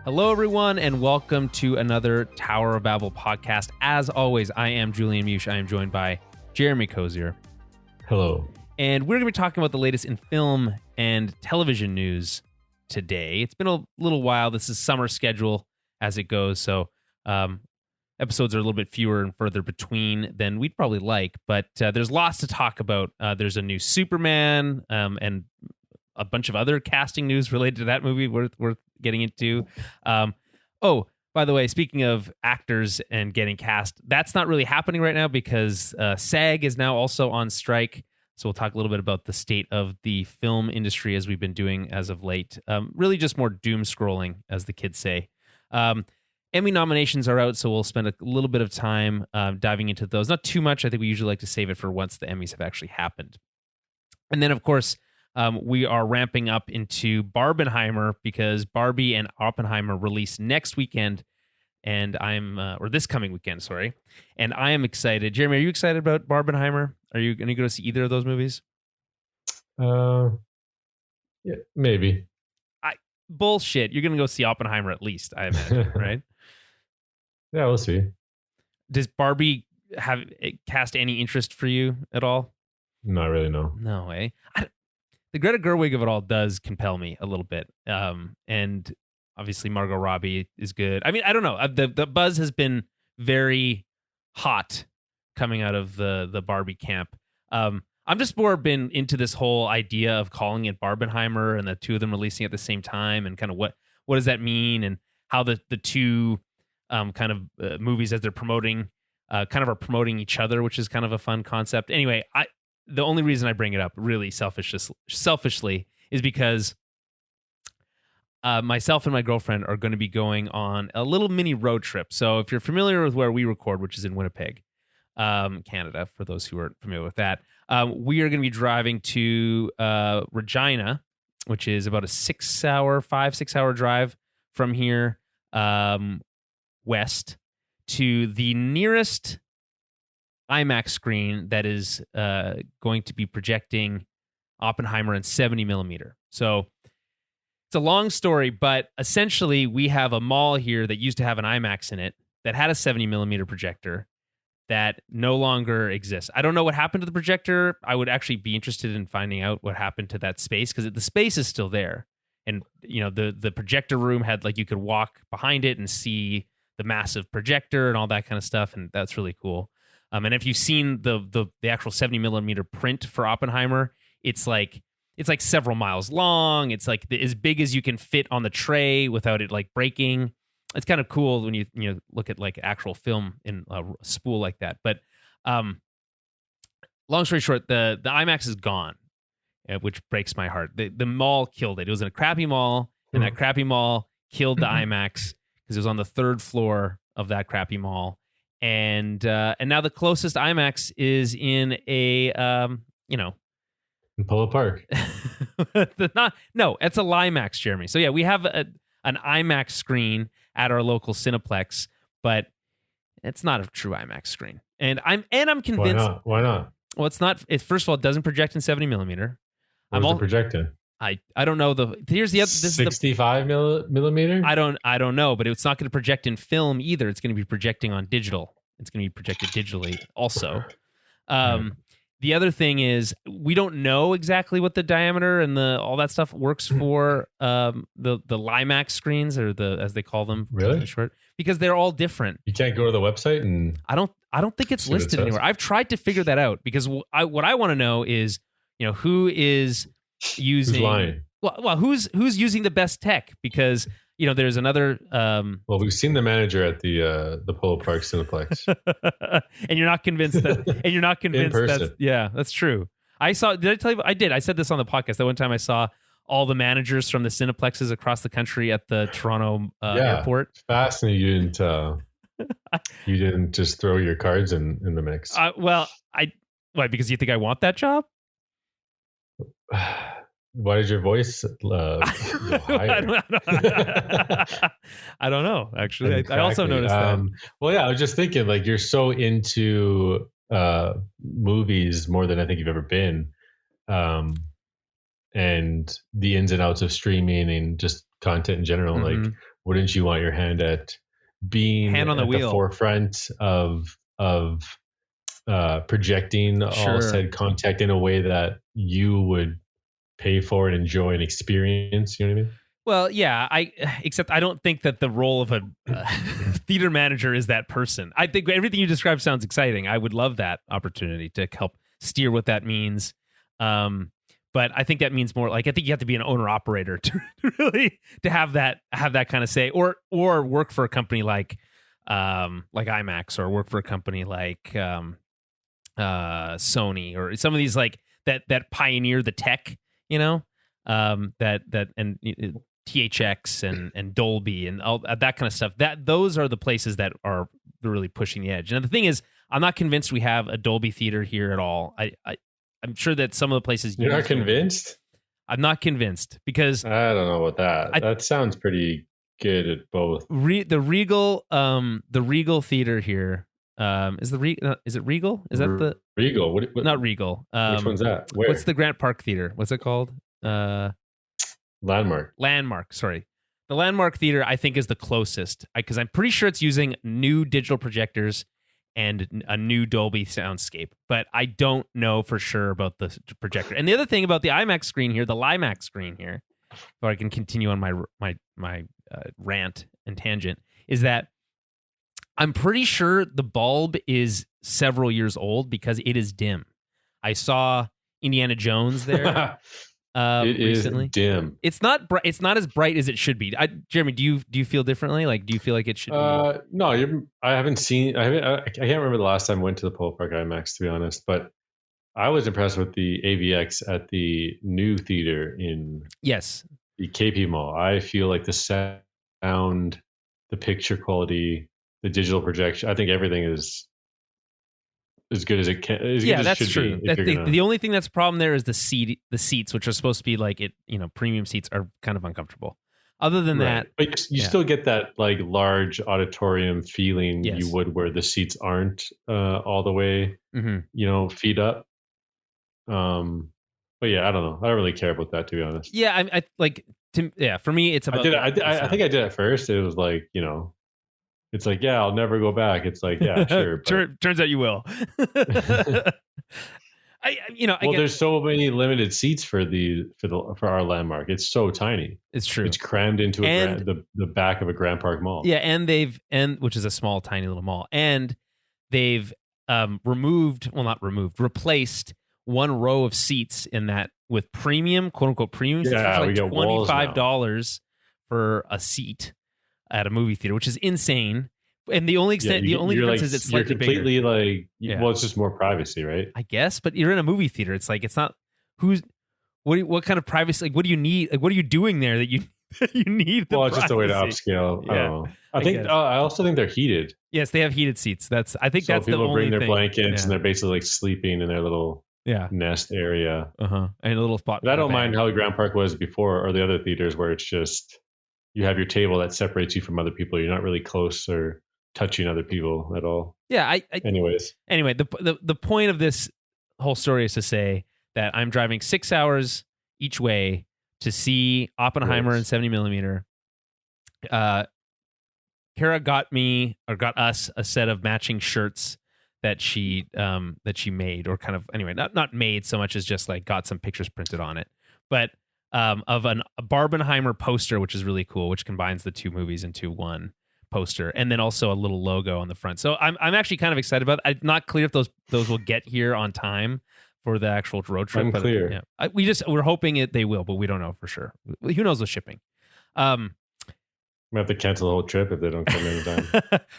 Hello, everyone, and welcome to another Tower of Babble podcast. As always, I am Julian Mush. I am joined by Jeremy Cozier. Hello. And we're going to be talking about the latest in film and television news today. It's been a little while. This is summer schedule as it goes, so episodes are a little bit fewer and further between than we'd probably like, but there's lots to talk about. There's a new Superman and a bunch of other casting news related to that movie worth getting into. Oh, by the way, speaking of actors and getting cast, that's not really happening right now because SAG is now also on strike. So we'll talk a little bit about the state of the film industry as we've been doing as of late. Really just more doom scrolling, as the kids say. Emmy nominations are out, so we'll spend a little bit of time diving into those. Not too much. I think we usually like to save it for once the Emmys have actually happened. And then, of course, we are ramping up into Barbenheimer because Barbie and Oppenheimer release next weekend, and or this coming weekend, sorry. And I am excited. Jeremy, are you excited about Barbenheimer? Are you going to go to see either of those movies? Yeah, maybe. Bullshit. You're going to go see Oppenheimer at least, I imagine, right? Yeah, we'll see. Does Barbie have cast any interest for you at all? Not really, no. No way. The Greta Gerwig of it all does compel me a little bit. And obviously Margot Robbie is good. I mean, I don't know. The buzz has been very hot coming out of the Barbie camp. I'm just more been into this whole idea of calling it Barbenheimer and the two of them releasing at the same time and kind of what does that mean and how the two kind of movies as they're promoting kind of are promoting each other, which is kind of a fun concept. Anyway, the only reason I bring it up really selfishly is because myself and my girlfriend are going to be going on a little mini road trip. So if you're familiar with where we record, which is in Winnipeg, Canada, for those who aren't familiar with that, we are going to be driving to Regina, which is about a 6 hour drive from here west to the nearest IMAX screen that is going to be projecting Oppenheimer in 70 millimeter. So it's a long story, but essentially we have a mall here that used to have an IMAX in it that had a 70 millimeter projector that no longer exists. I don't know what happened to the projector. I would actually be interested in finding out what happened to that space because the space is still there. And, you know, the projector room had like you could walk behind it and see the massive projector and all that kind of stuff. And that's really cool. And if you've seen the actual 70 millimeter print for Oppenheimer, it's like several miles long. It's like as big as you can fit on the tray without it like breaking. It's kind of cool when you look at like actual film in a spool like that. But long story short, the IMAX is gone, which breaks my heart. The mall killed it. It was in a crappy mall, and that crappy mall killed the IMAX because it was on the third floor of that crappy mall. And now the closest IMAX is in a in Polo Park. No, it's a Limax, Jeremy. So yeah, we have an IMAX screen at our local Cineplex, but it's not a true IMAX screen. And I'm convinced. Why not? Well, it's not. First of all, it doesn't project in 70 millimeter. Where's it projecting? I don't know. Here's the other. This 65 millimeter. I don't know, but it's not going to project in film either. It's going to be projecting on digital. It's going to be projected digitally also. The other thing is we don't know exactly what the diameter and all that stuff works for the Limax screens or as they call them. Really? Short, because they're all different. You can't go to the website and I don't think it's listed anywhere. I've tried to figure that out because what I want to know is, you know, who is using who's lying? Well, who's using the best tech? Because you know, there's another. Well, we've seen the manager at the Polo Park Cineplex, and you're not convinced that. And you're not convinced that's true. I saw. Did I tell you? I did. I said this on the podcast. That one time I saw all the managers from the Cineplexes across the country at the Toronto airport. Fascinating. You didn't just throw your cards in the mix. Why? Because you think I want that job? Why did your voice go higher? I don't know. Actually, exactly. I also noticed that. Well, yeah, I was just thinking, like, you're so into movies more than I think you've ever been, and the ins and outs of streaming and just content in general. Mm-hmm. Like, wouldn't you want your hand at being Hand on the at wheel. the forefront of projecting all Sure. said content in a way that you would pay for and enjoy and experience? You know what I mean? Well, yeah, except I don't think that the role of a theater manager is that person. I think everything you described sounds exciting. I would love that opportunity to help steer what that means. But I think that means more like, I think you have to be an owner operator to really to have that kind of say, or work for a company like IMAX, or work for a company like Sony, or some of these like that pioneer the tech, you know, THX and Dolby and all that kind of stuff. Those are the places that are really pushing the edge. And the thing is, I'm not convinced we have a Dolby theater here at all. I'm sure that some of the places you're not convinced. I'm not convinced because I don't know about that. That sounds pretty good at both. The Regal theater here. Is it Regal? Is that the Regal? What, not Regal. Which one's that? Where? What's the Grant Park Theater? What's it called? Landmark. Sorry, the Landmark Theater I think is the closest because I'm pretty sure it's using new digital projectors and a new Dolby soundscape, but I don't know for sure about the projector. And the other thing about the IMAX screen here, the LIMAX screen here, so I can continue on my rant and tangent, is that I'm pretty sure the bulb is several years old because it is dim. I saw Indiana Jones there. It recently. is dim. It's not bright. It's not as bright as it should be. Jeremy, do you feel differently? Like, do you feel like it should be? No, I haven't seen. I can't remember the last time I went to the Polo Park IMAX, to be honest. But I was impressed with the AVX at the new theater in the KP Mall. I feel like the sound, the picture quality, the digital projection. I think everything is as good as it can. That's true. The only thing that's a problem there is the seats, which are supposed to be like premium seats, are kind of uncomfortable. Other than that, but you still get that like large auditorium feeling you would where the seats aren't all the way, feet up. But yeah, I don't know. I don't really care about that, to be honest. Yeah, I like. For me, it's about. I think I did at first. It was like it's like, yeah, I'll never go back. It's like, yeah, sure. Turns out you will. There's so many limited seats for our Landmark. It's so tiny. It's true. It's crammed into the back of a Grand Park mall. Yeah, and which is a small, tiny little mall, and they've replaced one row of seats in that with premium, quote unquote premium seats. Yeah, like $25 for a seat at a movie theater, which is insane. And the only difference is it's slightly completely bigger. Well, it's just more privacy, right? I guess, but you're in a movie theater. It's like, it's not what kind of privacy? Like, what do you need? Like, what are you doing there that you need? Well, it's just a way to upscale. I don't know. I also think they're heated. Yes, they have heated seats. That's the only thing. People bring their blankets and they're basically like sleeping in their little nest area. And a little spot. But I don't mind how the Grand Park was before, or the other theaters where it's just you have your table that separates you from other people. You're not really close or touching other people at all. Yeah. Anyway, the point of this whole story is to say that I'm driving 6 hours each way to see Oppenheimer in 70 millimeter. Kara got us a set of matching shirts that she made, or kind of, anyway, not made so much as just like got some pictures printed on it, but of a Barbenheimer poster, which is really cool, which combines the two movies into one poster, and then also a little logo on the front. So I'm actually kind of excited about it. I'm not clear if those will get here on time for the actual road trip. Unclear. We're hoping they will, but we don't know for sure. Who knows with shipping? We have to cancel the whole trip if they don't come in time.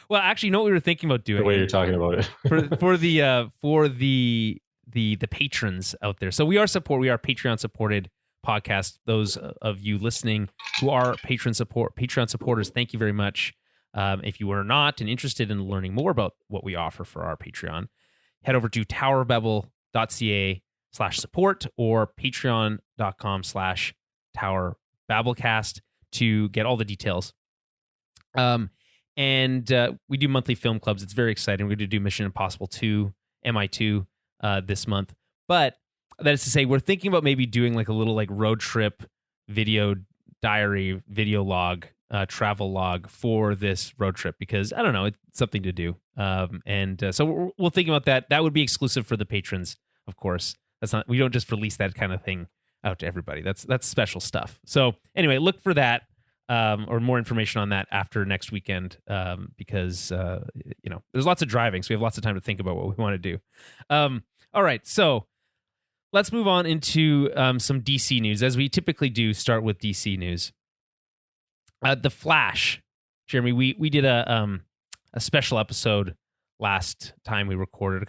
Well, actually, you know what we were thinking about doing? The way you're talking about it. for the patrons out there. So we are Patreon supported podcast. Those of you listening who are Patreon supporters, thank you very much. If you are not and interested in learning more about what we offer for our Patreon, head over to towerofbabble.ca/support or patreon.com/towerbabblecast to get all the details. And we do monthly film clubs. It's very exciting. We're going to do Mission Impossible 2, MI2 this month. But that is to say, we're thinking about maybe doing like a little like road trip video diary, video log, travel log for this road trip because I don't know, it's something to do. So we'll think about that. That would be exclusive for the patrons, of course. We don't just release that kind of thing out to everybody. That's special stuff. So anyway, look for that or more information on that after next weekend because there's lots of driving, so we have lots of time to think about what we want to do. All right, so let's move on into some DC news, as we typically do. Start with DC news. The Flash, Jeremy. We did a special episode last time we recorded,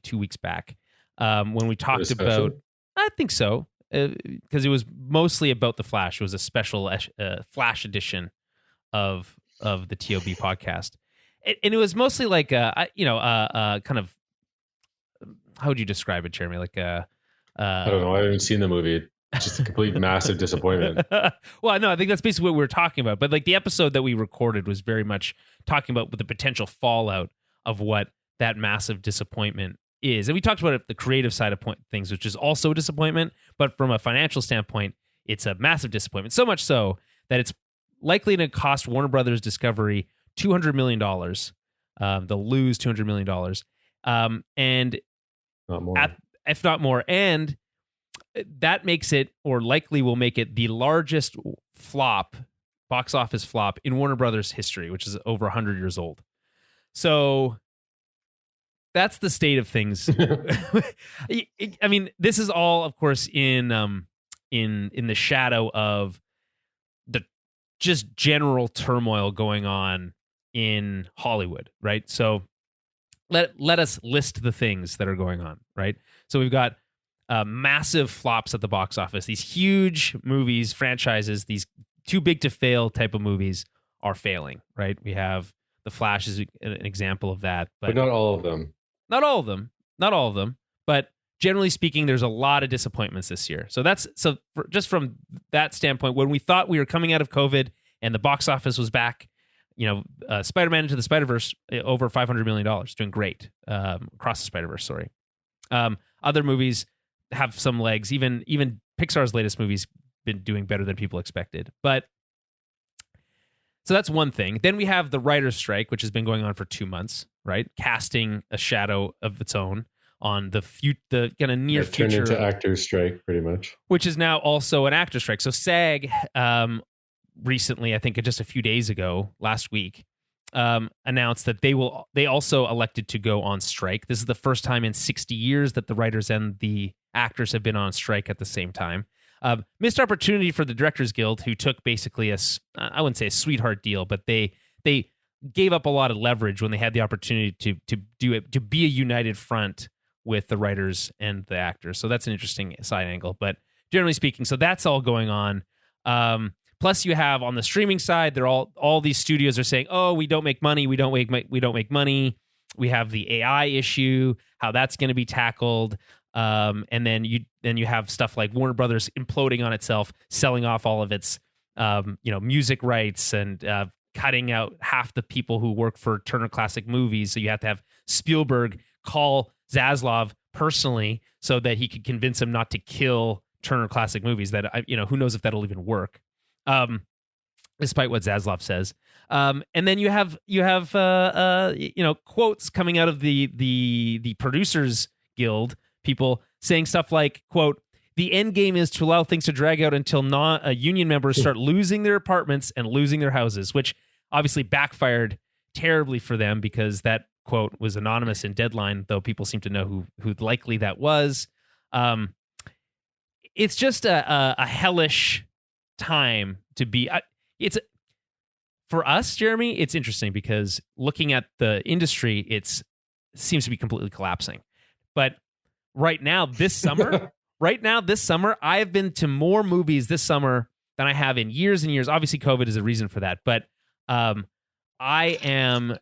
2 weeks back, when we talked about. I think so, because it was mostly about the Flash. It was a special Flash edition of the TOB podcast, and it was mostly like kind of. How would you describe it, Jeremy? Like I don't know. I haven't seen the movie. It's just a complete massive disappointment. Well, no, I think that's basically what we were talking about. But like the episode that we recorded was very much talking about the potential fallout of what that massive disappointment is. And we talked about the creative side of things, which is also a disappointment. But from a financial standpoint, it's a massive disappointment. So much so that it's likely to cost Warner Brothers Discovery $200 million. They'll lose $200 million. And not more. If not more. And that makes it, or likely will make it, the largest box office flop in Warner Brothers history, which is over 100 years old. So that's the state of things. I mean, this is all, of course, in the shadow of the just general turmoil going on in Hollywood, right? So let us list the things that are going on, right? So we've got massive flops at the box office. These huge movies, franchises, these too big to fail type of movies are failing, right? We have The Flash is an example of that. But not all of them. Not all of them. But generally speaking, there's a lot of disappointments this year. So just from that standpoint, when we thought we were coming out of COVID and the box office was back, Spider-Man Into the Spider-Verse, over $500 million, doing great. Across the Spider-Verse, sorry. Other movies have some legs. Even Pixar's latest movies been doing better than people expected. But so that's one thing. Then we have the writer's strike, which has been going on for 2 months, right? Casting a shadow of its own on the kind of near future. Turned into actor's strike, pretty much. Which is now also an actor's strike. So SAG recently, I think just a few days ago, last week, announced that they also elected to go on strike. This is the first time in 60 years that the writers and the actors have been on strike at the same time. Missed opportunity for the Directors Guild, who took basically I wouldn't say a sweetheart deal, but they gave up a lot of leverage when they had the opportunity to be a united front with the writers and the actors. So that's an interesting side angle. But generally speaking, so that's all going on. Plus, you have on the streaming side, they're all these studios are saying, "Oh, we don't make money. We don't make money." We have the AI issue, how that's going to be tackled, and then you have stuff like Warner Brothers imploding on itself, selling off all of its music rights and cutting out half the people who work for Turner Classic Movies. So you have to have Spielberg call Zaslav personally so that he could convince him not to kill Turner Classic Movies. That who knows if that'll even work. Despite what Zaslav says, and then you have quotes coming out of the Producers Guild, people saying stuff like, quote, "The end game is to allow things to drag out until union members start losing their apartments and losing their houses," which obviously backfired terribly for them because that quote was anonymous in Deadline, though people seem to know who likely that was. It's just a hellish time to be. It's for us, Jeremy. It's interesting because looking at the industry, it seems to be completely collapsing. But right now, this summer, I have been to more movies this summer than I have in years and years. Obviously, COVID is a reason for that, but I am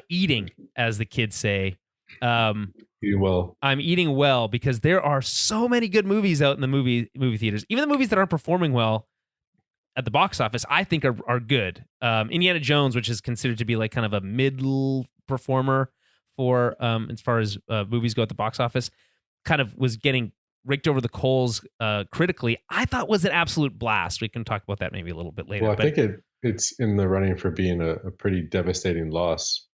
eating, as the kids say. Eating well. I'm eating well because there are so many good movies out in the movie theaters. Even the movies that aren't performing well at the box office, I think are good. Indiana Jones, which is considered to be like kind of a middle performer for as far as movies go at the box office, kind of was getting raked over the coals critically, I thought was an absolute blast. We can talk about that maybe a little bit later. Well, I think it's in the running for being a pretty devastating loss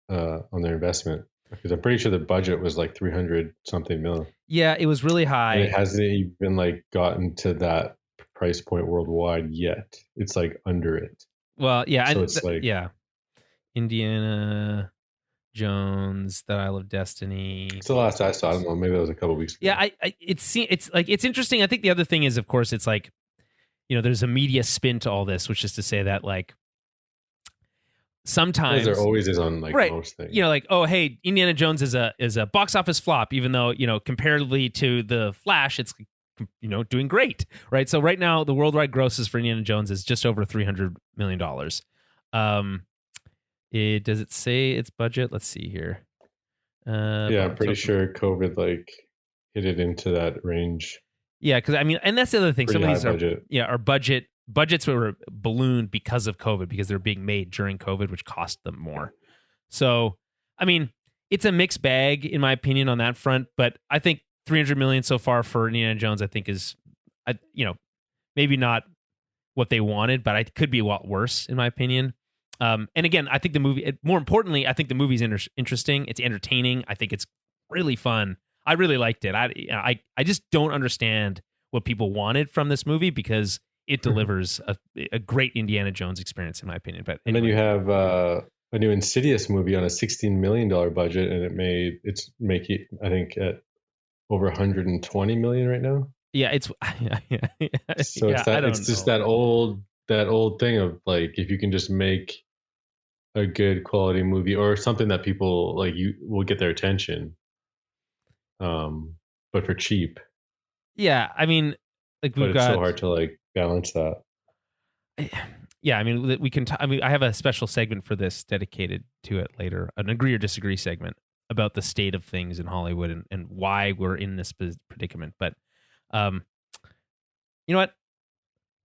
on their investment, because I'm pretty sure the budget was like 300 something million. Yeah, it was really high. And it hasn't even like gotten to that price point worldwide yet. It's like under it. Well, yeah, so it's like Indiana Jones, The Isle of Destiny. It's the last I saw. I don't know. Maybe that was a couple weeks ago. Yeah, it's interesting. I think the other thing is, of course, it's like, there's a media spin to all this, which is to say that like sometimes there always is on like most things. Like, oh, hey, Indiana Jones is a box office flop, even though comparatively to the Flash, it's doing great, right? So right now, the worldwide grosses for Indiana Jones is just over $300 million. Does it say its budget? Let's see here. I'm pretty sure COVID like hit it into that range. Yeah, because I mean, and that's the other thing. Pretty Some of these are budgets were ballooned because of COVID, because they're being made during COVID, which cost them more. So, I mean, it's a mixed bag in my opinion on that front. But I think 300 million so far for Indiana Jones, I think is, maybe not what they wanted, but it could be a lot worse in my opinion. And again, I think the movie, more importantly, I think the movie's interesting. It's entertaining. I think it's really fun. I really liked it. I just don't understand what people wanted from this movie, because it delivers a great Indiana Jones experience, in my opinion. But anyway. And then you have a new Insidious movie on a $16 million budget, and it's making, I think, at over 120 million right now. Yeah, it's so it's just that old thing of like, if you can just make a good quality movie or something that people like, you will get their attention, but for cheap. Yeah, I mean, like it's so hard to like balance that. Yeah, I mean, we can. I have a special segment for this dedicated to it later, an agree or disagree segment about the state of things in Hollywood and why we're in this predicament. But, you know what?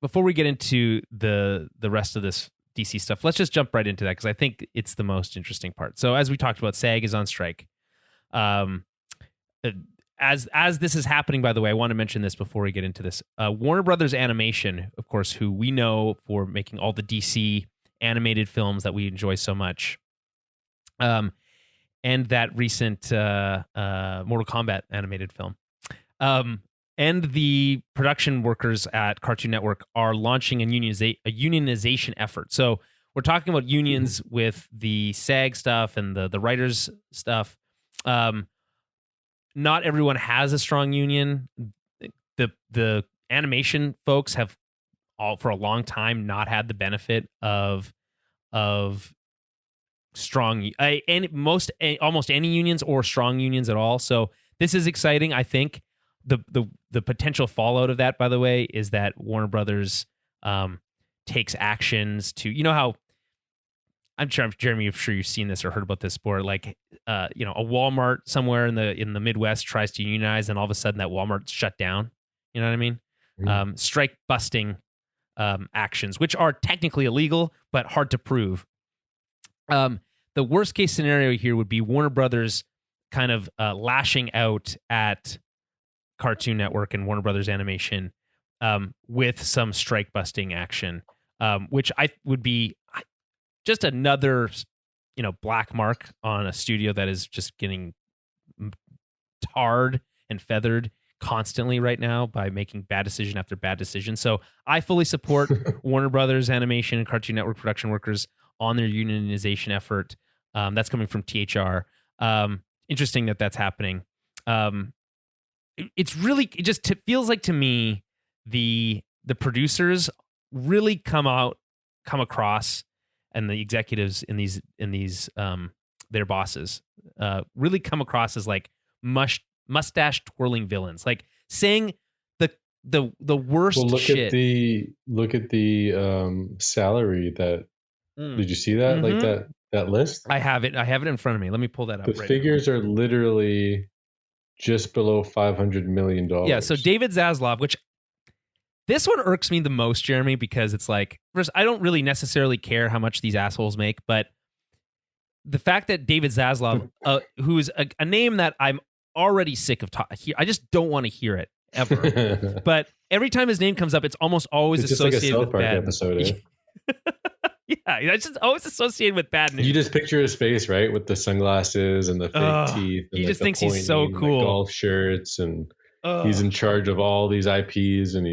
Before we get into the rest of this DC stuff, let's just jump right into that, because I think it's the most interesting part. So, as we talked about, SAG is on strike. As this is happening, by the way, I want to mention this before we get into this. Warner Brothers Animation, of course, who we know for making all the DC animated films that we enjoy so much, and that recent Mortal Kombat animated film, and the production workers at Cartoon Network are launching a unionization effort. So we're talking about unions with the SAG stuff and the writers stuff. Not everyone has a strong union. The animation folks have all for a long time not had the benefit of strong and almost any unions or strong unions at all. So this is exciting. I think the potential fallout of that, by the way, is that Warner Brothers takes actions to, how I'm sure, Jeremy, I'm sure you've seen this or heard about this before. Like, a Walmart somewhere in the Midwest tries to unionize, and all of a sudden that Walmart's shut down. You know what I mean? Mm-hmm. Strike busting actions, which are technically illegal but hard to prove. The worst case scenario here would be Warner Brothers kind of lashing out at Cartoon Network and Warner Brothers Animation with some strike busting action, which I would be just another, black mark on a studio that is just getting tarred and feathered constantly right now by making bad decision after bad decision. So I fully support Warner Brothers Animation and Cartoon Network production workers on their unionization effort. That's coming from THR. Interesting that that's happening. It feels like to me the producers really come across, and the executives in these their bosses really come across as like mustache twirling villains, like saying the worst shit. Look at the salary that. Did you see that? Mm-hmm. Like that list? I have it in front of me. Let me pull that up. The figures are literally just below $500 million. Yeah. So David Zaslav, which this one irks me the most, Jeremy, because it's like, first, I don't really necessarily care how much these assholes make, but the fact that David Zaslav, who is a name that I'm already sick of I just don't want to hear it ever. But every time his name comes up, it's almost always associated with bad episode. Yeah, it's just always associated with bad news. You just picture his face, right, with the sunglasses and the fake teeth. And he just thinks he's so cool. Golf shirts, and he's in charge of all these IPs. And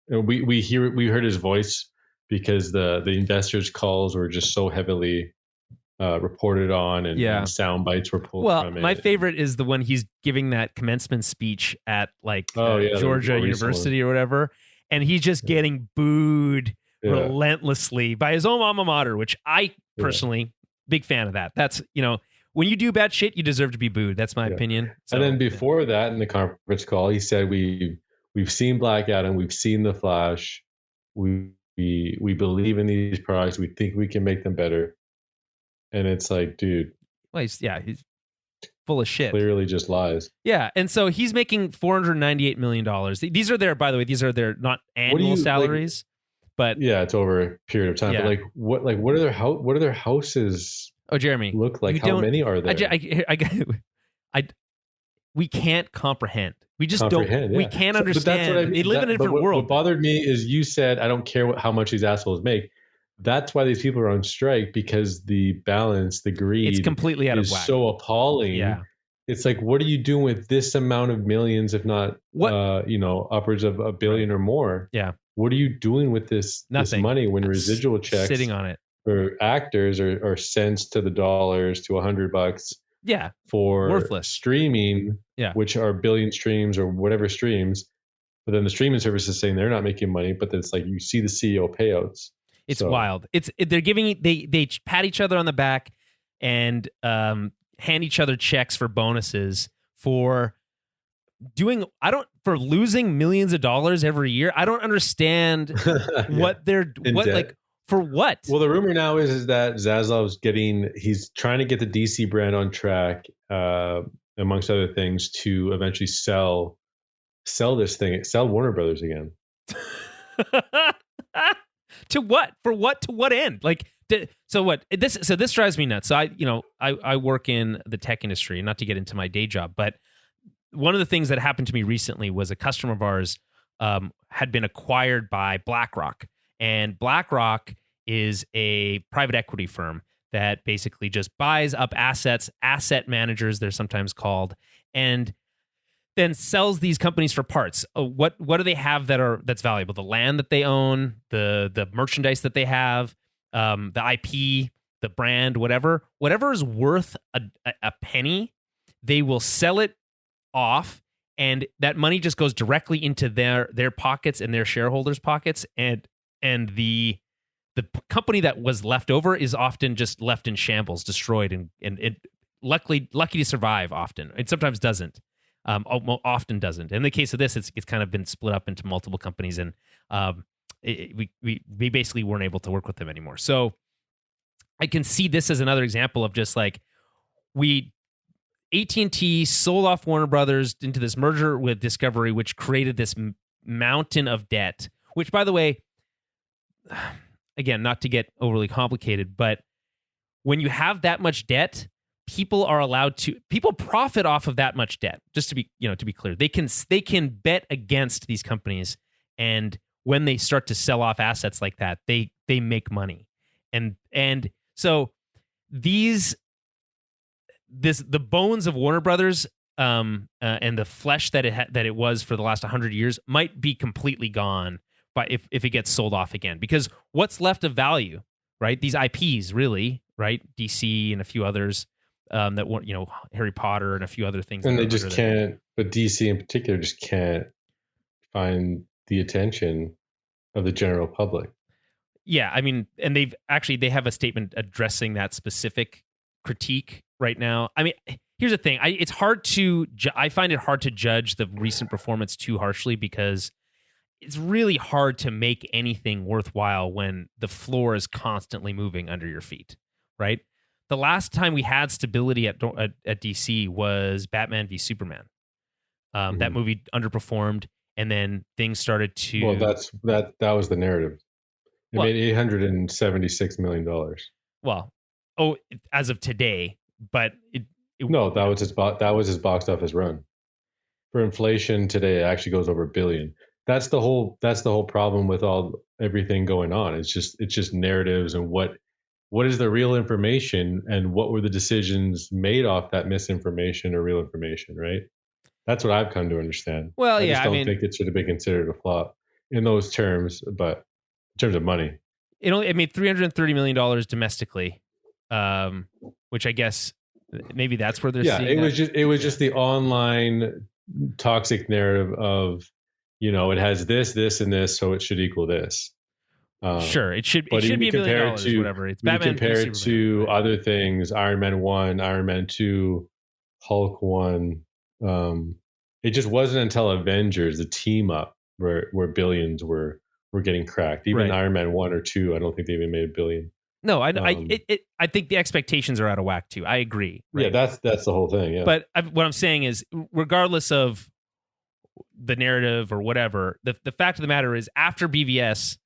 we heard his voice because the investors' calls were just so heavily reported on, and sound bites were pulled from it. My favorite is the one he's giving that commencement speech at Georgia University or whatever, and he's just getting booed relentlessly by his own alma mater, which I personally big fan of that. That's, when you do bad shit, you deserve to be booed. That's my opinion. So, and then before that, in the conference call, he said, we've seen Black Adam, we've seen The Flash, we believe in these products, we think we can make them better. And it's like, dude, well, he's full of shit. Clearly just lies. Yeah. And so he's making $498 million. These are their not annual salaries. But it's over a period of time. Yeah. But what are their houses? Oh, Jeremy, look like? How many are there? We can't comprehend. We just don't. Yeah. We can't understand. But that's what I mean. They live in a different world. What bothered me is you said, I don't care how much these assholes make. That's why these people are on strike, because the balance, the greed, it's completely out of whack. So appalling. Yeah. It's like, what are you doing with this amount of millions, if not, upwards of $1 billion or more? Yeah. What are you doing with this money when residual checks sitting on it for actors are cents to the dollars to $100? Yeah. For worthless streaming, which are billion streams or whatever streams. But then the streaming service is saying they're not making money, but then it's like you see the CEO payouts. It's wild. They're giving they pat each other on the back and hand each other checks for bonuses for losing millions of dollars every year. I don't understand what they're for what. Well, the rumor now is that Zaslav's he's trying to get the DC brand on track, amongst other things, to eventually sell this thing, sell Warner Brothers again. To what? For what? To what end? So what? This drives me nuts. So I work in the tech industry, not to get into my day job, but one of the things that happened to me recently was a customer of ours had been acquired by BlackRock, and BlackRock is a private equity firm that basically just buys up assets, asset managers, they're sometimes called, and then sells these companies for parts. What do they have that's valuable? The land that they own, the merchandise that they have, the IP, the brand, whatever is worth a penny, they will sell it off, and that money just goes directly into their pockets and their shareholders' pockets, and the company that was left over is often just left in shambles, destroyed, and it lucky to survive often. It sometimes doesn't. Often doesn't. In the case of this, it's kind of been split up into multiple companies, and we basically weren't able to work with them anymore. So I can see this as another example of just like AT&T sold off Warner Brothers into this merger with Discovery, which created this mountain of debt, which, by the way, again, not to get overly complicated, but when you have that much debt, people profit off of that much debt. Just to be clear, they can bet against these companies, and when they start to sell off assets like that, they make money, and so the bones of Warner Brothers and the flesh that it was for the last 100 years might be completely gone if it gets sold off again, because what's left of value, right? These IPs, really, right? DC and a few others. That want, Harry Potter and a few other things, and they just can't. But DC in particular just can't find the attention of the general public. Yeah, I mean, and they have a statement addressing that specific critique right now. I mean, here's the thing: I find it hard to judge the recent performance too harshly, because it's really hard to make anything worthwhile when the floor is constantly moving under your feet, right? The last time we had stability at DC was Batman v Superman. That movie underperformed, and then things started to. Well, that was the narrative. It made $876 million. Well, as of today, but No, that was his box office run. For inflation today, it actually goes over $1 billion. That's the whole problem with everything going on. It's just narratives and what is the real information and what were the decisions made off that misinformation or real information, right? That's what I've come to understand. Well, I just don't think it should have been considered a flop in those terms, but in terms of money. It made $330 million domestically, which I guess maybe that's where they're seeing it was just the online toxic narrative of, it has this, and this, so it should equal this. Sure, it should be $1 billion, whatever. It's Batman. Compare it to other things, Iron Man 1, Iron Man 2, Hulk 1. It just wasn't until Avengers, the team up, where billions were getting cracked. Even Iron Man 1 or 2, I don't think they even made $1 billion. No, I think the expectations are out of whack too. I agree. Right? Yeah, that's the whole thing. Yeah. But what I'm saying is, regardless of the narrative or whatever, the fact of the matter is, after BVS,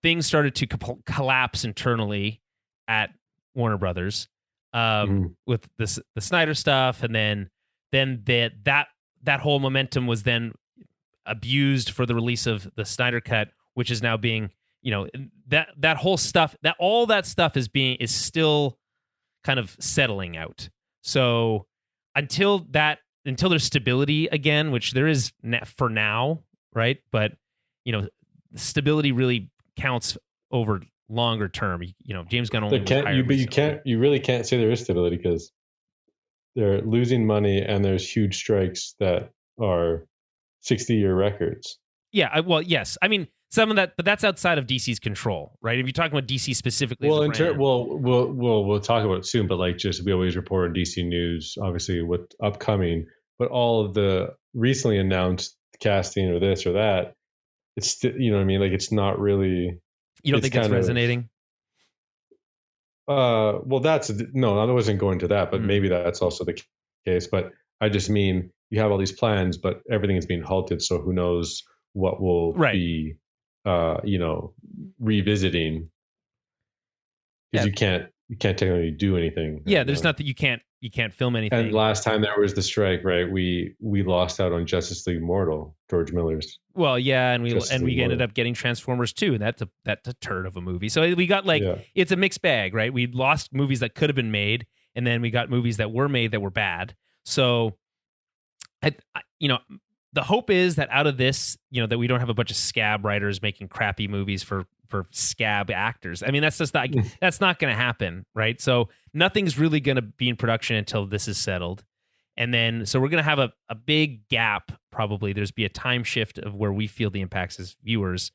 things started to collapse internally at Warner Brothers with the Snyder stuff, and then that whole momentum was then abused for the release of the Snyder Cut, which is now being, that whole stuff, all that stuff is still kind of settling out. So until there's stability again, which there is for now, right? But stability really counts over longer term. James Gunn only you really can't say there is stability, because they're losing money and there's huge strikes that are 60-year records. Yeah, yes. I mean, some of that, but that's outside of DC's control, right? If you're talking about DC specifically, we'll talk about it soon. But we always report on DC news, obviously what's upcoming. But all of the recently announced casting or this or that, it's still, what I mean? It's not really. You don't think it's resonating? Well, I wasn't going to that, but maybe that's also the case. But I just mean, you have all these plans, but everything is being halted. So who knows what will be, revisiting, because you can't technically do anything. Yeah, there's nothing you can't film anything. And last time there was the strike, right? We lost out on Justice League Mortal, George Miller's. Well, yeah, and we ended up getting Transformers 2, and that's a turd of a movie. So we got it's a mixed bag, right? We lost movies that could have been made, and then we got movies that were made that were bad. So the hope is that out of this, that we don't have a bunch of scab writers making crappy movies for scab actors. I mean, that's just that's not going to happen, right? So nothing's really going to be in production until this is settled. And then, so we're going to have a big gap, probably. There's be a time shift of where we feel the impacts as viewers,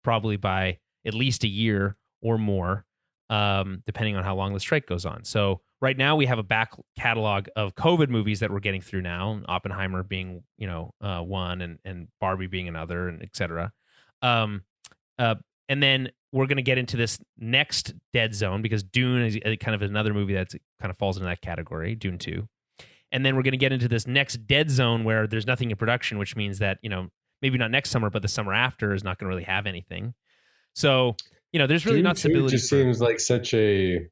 probably by at least a year or more, depending on how long the strike goes on. So right now we have a back catalog of COVID movies that we're getting through now, Oppenheimer being, one, and Barbie being another, and et cetera. And then we're going to get into this next dead zone, because Dune is kind of another movie that kind of falls into that category, Dune 2. And then we're going to get into this next dead zone where there's nothing in production, which means that, maybe not next summer, but the summer after is not going to really have anything. So, there's really not stability. It just seems like such a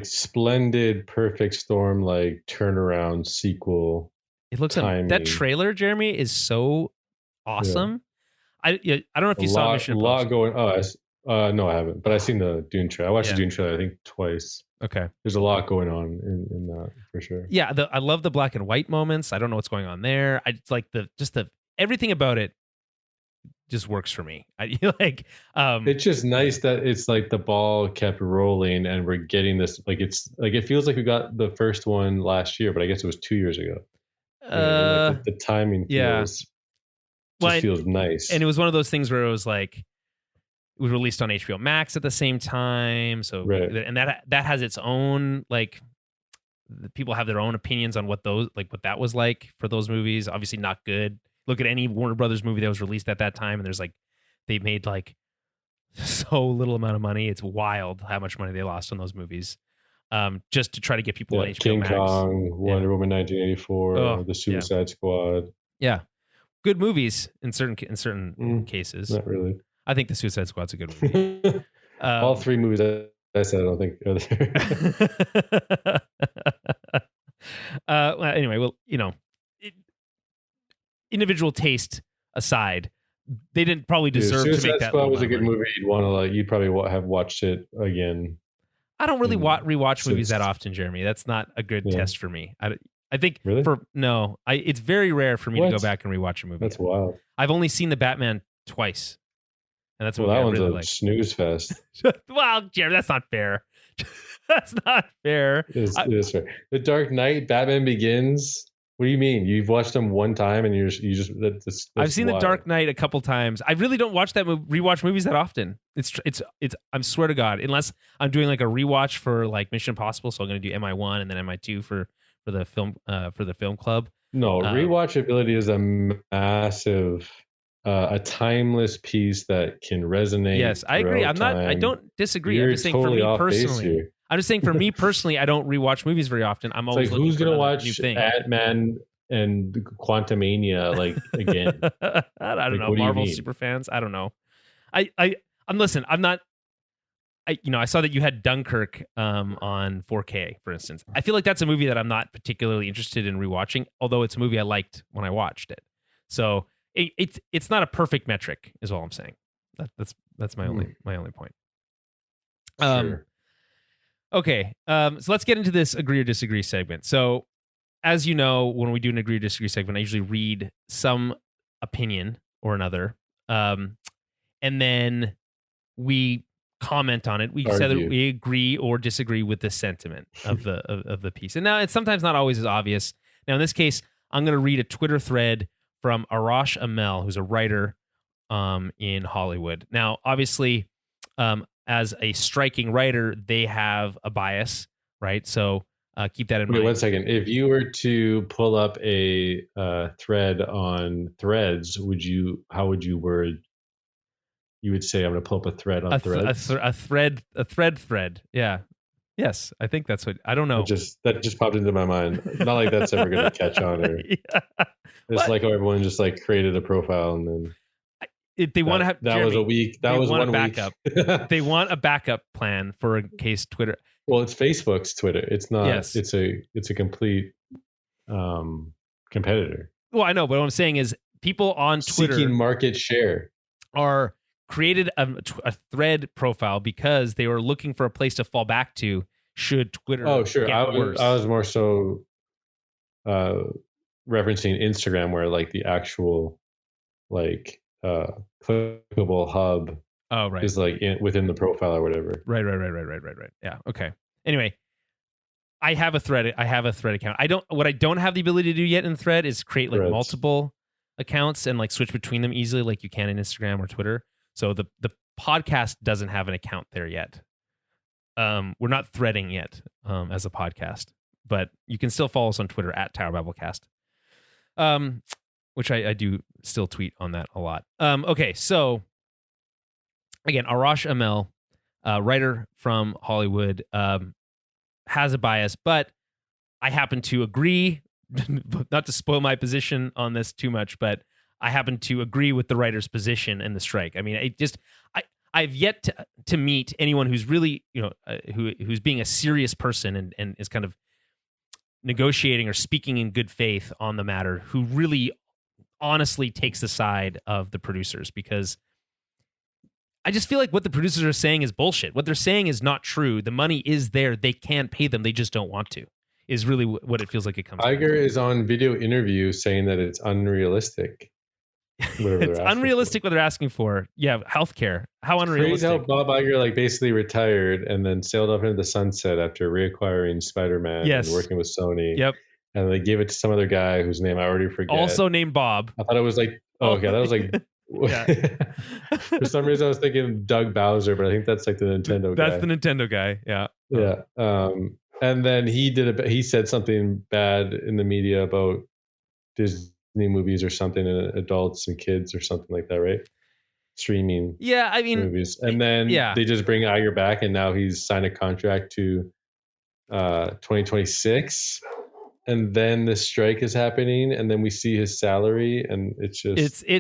splendid, perfect storm, turnaround sequel. It looks like that trailer, Jeremy, is so awesome. Yeah. I don't know if you saw Mission Impossible. A lot going. No, I haven't. But I've seen the Dune trailer. I watched the Dune trailer, I think, twice. Okay. There's a lot going on in that, for sure. Yeah, I love the black and white moments. I don't know what's going on there. It's like everything about it just works for me. It's just nice that it's the ball kept rolling and we're getting this. It feels like we got the first one last year, but I guess it was 2 years ago. The timing feels nice. And it was one of those things where it was it was released on HBO Max at the same time. So, and that has its own, people have their own opinions on what that was like for those movies. Obviously not good. Look at any Warner Brothers movie that was released at that time, and there's they made so little amount of money. It's wild how much money they lost on those movies. Just to try to get people on HBO King Max. Kong, Wonder Woman 1984, The Suicide Squad. Yeah. Good movies in certain cases. Not really. I think The Suicide Squad's a good movie. All three movies I said I don't think are Well, anyway, well, individual taste aside, they didn't probably deserve to make that. Squad was a good movie. You'd probably have watched it again. I don't really rewatch movies that often, Jeremy. That's not a good test for me. I think really? It's very rare for me to go back and rewatch a movie. That's wild. I've only seen the Batman twice, and that's that one's really a snooze fest. Well, Jeremy, that's not fair. That's not fair. It is fair. The Dark Knight, Batman Begins. What do you mean? You've watched them one time and that's I've seen The Dark Knight a couple times. I really don't watch rewatch movies that often. It's I swear to God, unless I'm doing like a rewatch for like Mission Impossible, so I'm going to do MI1 and then MI2 for the film club. No, rewatchability is a massive a timeless piece that can resonate. Yes, I agree. I don't disagree. I'm just saying for me personally. I'm just saying for me personally, I don't rewatch movies very often. I'm always looking who's going to watch Ant-Man and Quantumania again? I don't know. Marvel super fans. I don't know. Listen. I'm not. I saw that you had Dunkirk on 4K, for instance. I feel like that's a movie that I'm not particularly interested in rewatching, although it's a movie I liked when I watched it. So it's not a perfect metric, is all I'm saying. That's my only point. Sure. Okay, so let's get into this agree or disagree segment. So, as you know, when we do an agree or disagree segment, I usually read some opinion or another, and then we comment on it. We said that we agree or disagree with the sentiment of the piece. And now it's sometimes not always as obvious. Now, in this case, I'm going to read a Twitter thread from Arash Amel, who's a writer in Hollywood. Now, obviously, as a striking writer, they have a bias, right? So keep that in mind. Wait 1 second. If you were to pull up a thread on Threads, how would you word? You would say, "I'm going to pull up a thread on Threads." A thread. Yeah. Yes, I think that's what. I don't know. That just popped into my mind. Not like that's ever going to catch on, or it's like everyone just like created a profile and then. If they want to have Jeremy, was a week. That was 1 backup. week. They want a backup plan for in case Twitter. Well, it's Facebook's Twitter. It's not. Yes. It's a complete competitor. Well, I know, but what I'm saying is people on Twitter seeking market share are created a thread profile because they were looking for a place to fall back to should Twitter. Oh, sure. Get worse. I was more so referencing Instagram, where like the actual like. Clickable hub is like within the profile or whatever. Right. Yeah. Okay. Anyway, I have a thread account. What I don't have the ability to do yet in Thread is create like multiple accounts and like switch between them easily like you can in Instagram or Twitter. So the podcast doesn't have an account there yet. We're not threading yet as a podcast, but you can still follow us on Twitter at Tower of Babble Podcast. Which I do still tweet on that a lot. Okay, so again, Arash Amel, writer from Hollywood, has a bias, but I happen to agree, not to spoil my position on this too much, but I happen to agree with the writer's position in the strike. I mean, I've yet to meet anyone who's really, who's being a serious person and is kind of negotiating or speaking in good faith on the matter, who really honestly takes the side of the producers, because I just feel like what the producers are saying is bullshit. What they're saying is not true. The money is there. They can pay them. They just don't want to, is really what it feels like it comes to. Iger is on video interview saying that it's unrealistic. It's unrealistic what they're asking for. Yeah, healthcare. How unrealistic. Crazy how Bob Iger like basically retired and then sailed off into the sunset after reacquiring Spider-Man and working with Sony. Yep. And they gave it to some other guy whose name I already forget. Also named Bob. I thought it was like, that was like, for some reason I was thinking Doug Bowser, but I think that's like the Nintendo guy. That's the Nintendo guy, yeah. Yeah. And then he said something bad in the media about Disney movies or something, and adults and kids or something like that, right? Streaming. Yeah, I mean, movies. And then they just bring Iger back, and now he's signed a contract to 2026. And then the strike is happening, and then we see his salary, and it's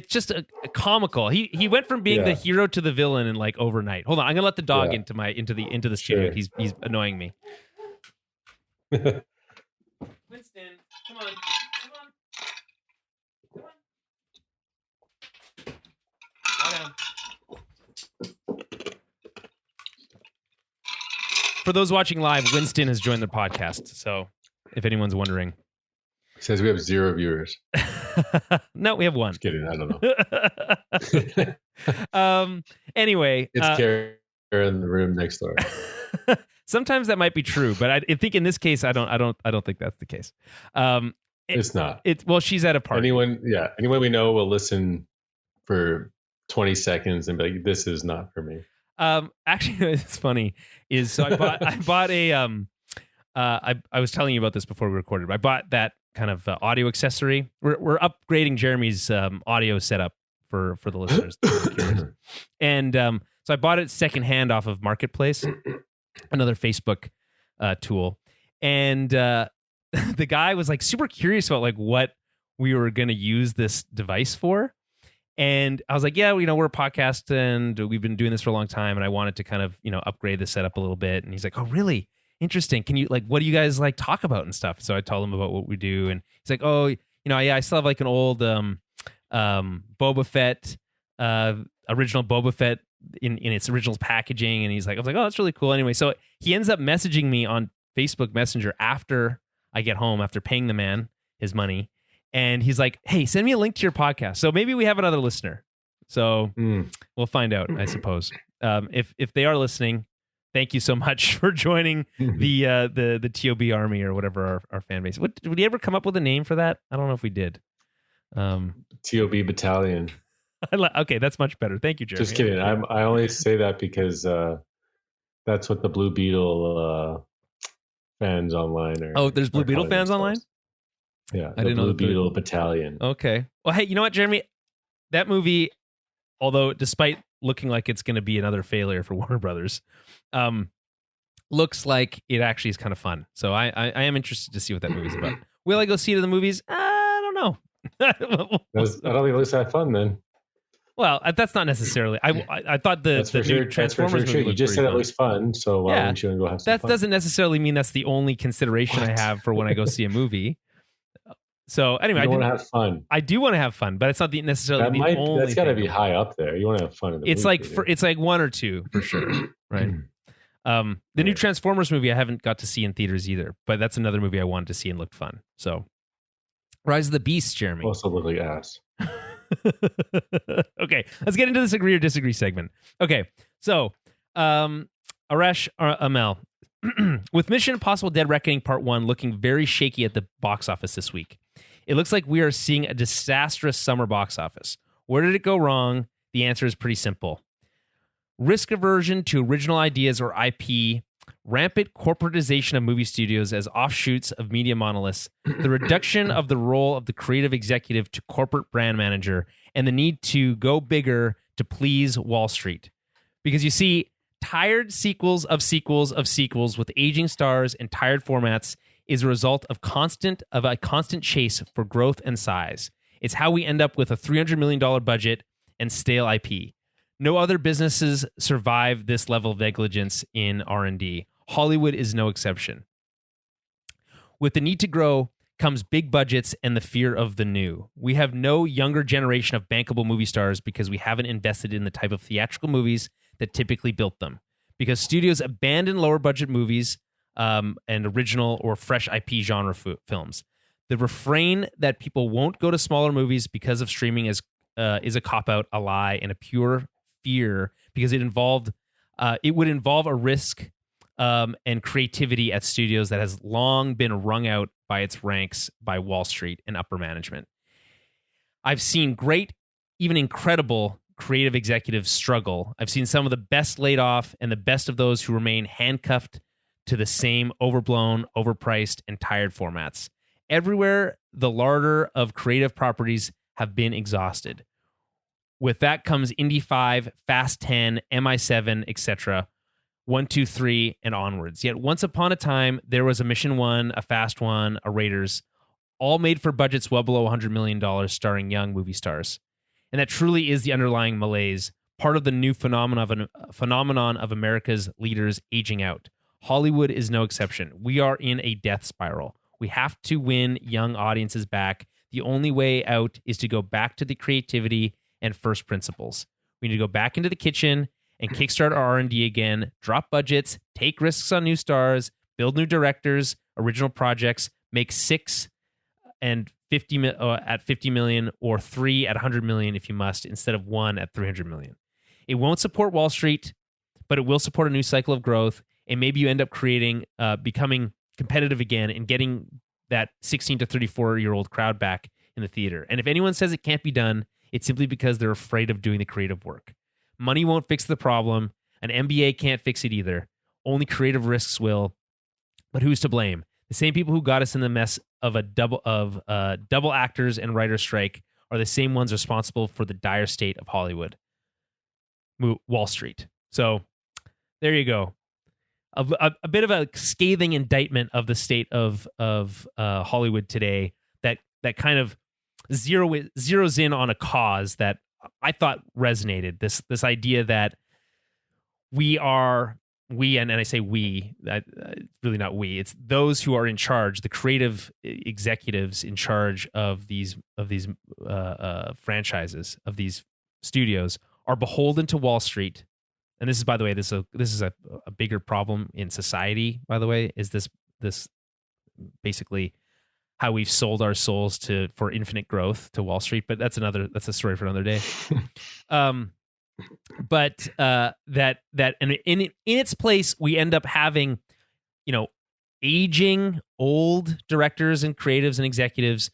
just a comical. He went from being the hero to the villain in like overnight. Hold on, I'm gonna let the dog into the studio. Sure. He's annoying me. Come on. Lie down. For those watching live, Winston has joined the podcast. So if anyone's wondering. It says we have 0 viewers. No, we have 1. Just kidding. I don't know. Anyway. It's Karen in the room next door. Sometimes that might be true, but I think in this case, I don't think that's the case. It's not. Well, she's at a party. Anyone we know will listen for 20 seconds and be like, "This is not for me." Actually, it's funny. So I bought a I was telling you about this before we recorded. But I bought that kind of audio accessory. We're upgrading Jeremy's audio setup for the listeners. And so I bought it secondhand off of Marketplace, another Facebook tool. And the guy was like super curious about like what we were going to use this device for. And I was like, yeah, we're a podcast and we've been doing this for a long time. And I wanted to kind of, upgrade the setup a little bit. And he's like, oh, really? Interesting. Can you what do you guys like talk about and stuff? So I told him about what we do. And he's like, oh, yeah, I still have like an old Boba Fett, original Boba Fett in its original packaging. And I was like, oh, that's really cool. Anyway, so he ends up messaging me on Facebook Messenger after I get home, after paying the man his money. And he's like, hey, send me a link to your podcast. So maybe we have another listener. So we'll find out, I suppose. If they are listening, thank you so much for joining the TOB Army or whatever our fan base. Did we ever come up with a name for that? I don't know if we did. TOB Battalion. Okay, that's much better. Thank you, Jeremy. Just kidding. I only say that because that's what the Blue Beetle fans online are. Oh, there's Blue Beetle fans online? Yeah, I didn't know the Beetle Battalion. Okay. Well, hey, you know what, Jeremy? That movie, although despite looking like it's going to be another failure for Warner Brothers, looks like it actually is kind of fun. So I am interested to see what that movie's about. Will I go see it in the movies? I don't know. I don't think it looks that fun then. Well, that's not necessarily. I thought the new Transformers movie. You just said it looks fun, so why wouldn't you go have some fun? That doesn't necessarily mean that's the only consideration I have for when I go see a movie. So anyway, I want to have fun. I do want to have fun, but it's not necessarily the only. That's got to be high up there. You want to have fun. It's like 1 or 2 for sure, right? The new Transformers movie I haven't got to see in theaters either, but that's another movie I wanted to see and looked fun. So, Rise of the Beast, Jeremy. Also look like ass. Okay, let's get into this agree or disagree segment. Okay, so Arash Amel. With Mission Impossible Dead Reckoning Part 1 looking very shaky at the box office this week, it looks like we are seeing a disastrous summer box office. Where did it go wrong? The answer is pretty simple. Risk aversion to original ideas or IP, rampant corporatization of movie studios as offshoots of media monoliths, the reduction of the role of the creative executive to corporate brand manager, and the need to go bigger to please Wall Street. Because you see, tired sequels of sequels of sequels with aging stars and tired formats is a result of a constant chase for growth and size. It's how we end up with a $300 million budget and stale IP. No other businesses survive this level of negligence in R&D. Hollywood is no exception. With the need to grow comes big budgets and the fear of the new. We have no younger generation of bankable movie stars because we haven't invested in the type of theatrical movies that typically built them. Because studios abandon lower budget movies and original or fresh IP genre films. The refrain that people won't go to smaller movies because of streaming is a cop-out, a lie, and a pure fear because it would involve a risk and creativity at studios that has long been wrung out by its ranks by Wall Street and upper management. I've seen great, even incredible creative executives struggle. I've seen some of the best laid off and the best of those who remain handcuffed to the same overblown, overpriced, and tired formats. Everywhere, the larder of creative properties have been exhausted. With that comes Indy 5, Fast 10, MI7, etc. 1, 2, 3, and onwards. Yet once upon a time, there was a Mission 1, a Fast 1, a Raiders, all made for budgets well below $100 million, starring young movie stars. And that truly is the underlying malaise, part of the new phenomenon of America's leaders aging out. Hollywood is no exception. We are in a death spiral. We have to win young audiences back. The only way out is to go back to the creativity and first principles. We need to go back into the kitchen and kickstart our R&D again, drop budgets, take risks on new stars, build new directors, original projects, make 6 and 50 at 50 million or 3 at 100 million if you must, instead of 1 at 300 million. It won't support Wall Street, but it will support a new cycle of growth. And maybe you end up becoming competitive again and getting that 16 to 34-year-old crowd back in the theater. And if anyone says it can't be done, it's simply because they're afraid of doing the creative work. Money won't fix the problem. An MBA can't fix it either. Only creative risks will. But who's to blame? The same people who got us in the mess of double actors and writer strike are the same ones responsible for the dire state of Hollywood. Wall Street. So there you go. A bit of a scathing indictment of the state of Hollywood today that kind of zeroes in on a cause that I thought resonated. This idea that we, and I say we, really not we, it's those who are in charge, the creative executives in charge of these franchises, of these studios, are beholden to Wall Street. And this is, by the way, this is a bigger problem in society, by the way, is this basically how we've sold our souls for infinite growth to Wall Street. But that's a story for another day. But and in its place, we end up having, aging old directors and creatives and executives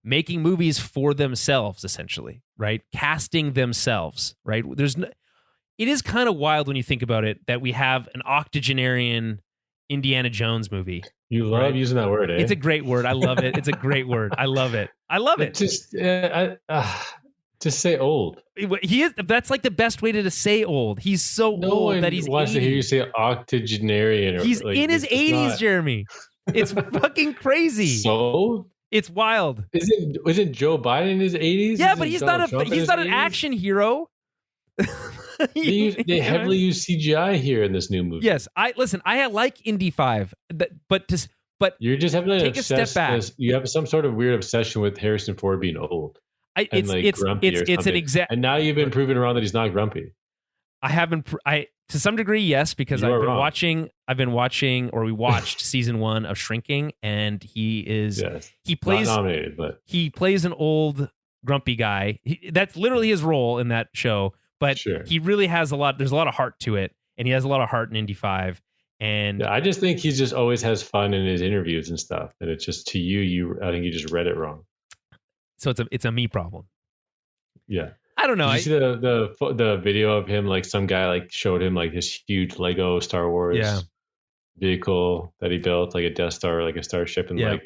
making movies for themselves, essentially, right? Casting themselves, right? It is kind of wild when you think about it that we have an octogenarian Indiana Jones movie. You love using that word, eh? It's a great word. I love it. It's a great word. I love it. Just say old. He is. That's like the best way to say old. He's so old that he's wants 80. To hear you say octogenarian. He's in his 80s, Jeremy. It's fucking crazy. So it's wild. Isn't Joe Biden in his 80s? Yeah, but he's not an action hero. They heavily use CGI here in this new movie. Yes, I like Indy 5, but you're just having take a step back. You have some sort of weird obsession with Harrison Ford being old. It's an exact. And now you've been proven wrong that he's not grumpy. I haven't. To some degree, yes, because we watched season 1 of Shrinking, and he plays not nominated, but he plays an old grumpy guy. That's literally his role in that show. But he really has there's a lot of heart to it, and he has a lot of heart in Indy 5. And I just think he just always has fun in his interviews and stuff. And it's just I think you just read it wrong. So it's a me problem. Yeah. I don't know. Did you see the video of him? Like some guy showed him this huge Lego Star Wars vehicle that he built, like a Death Star, like a starship, and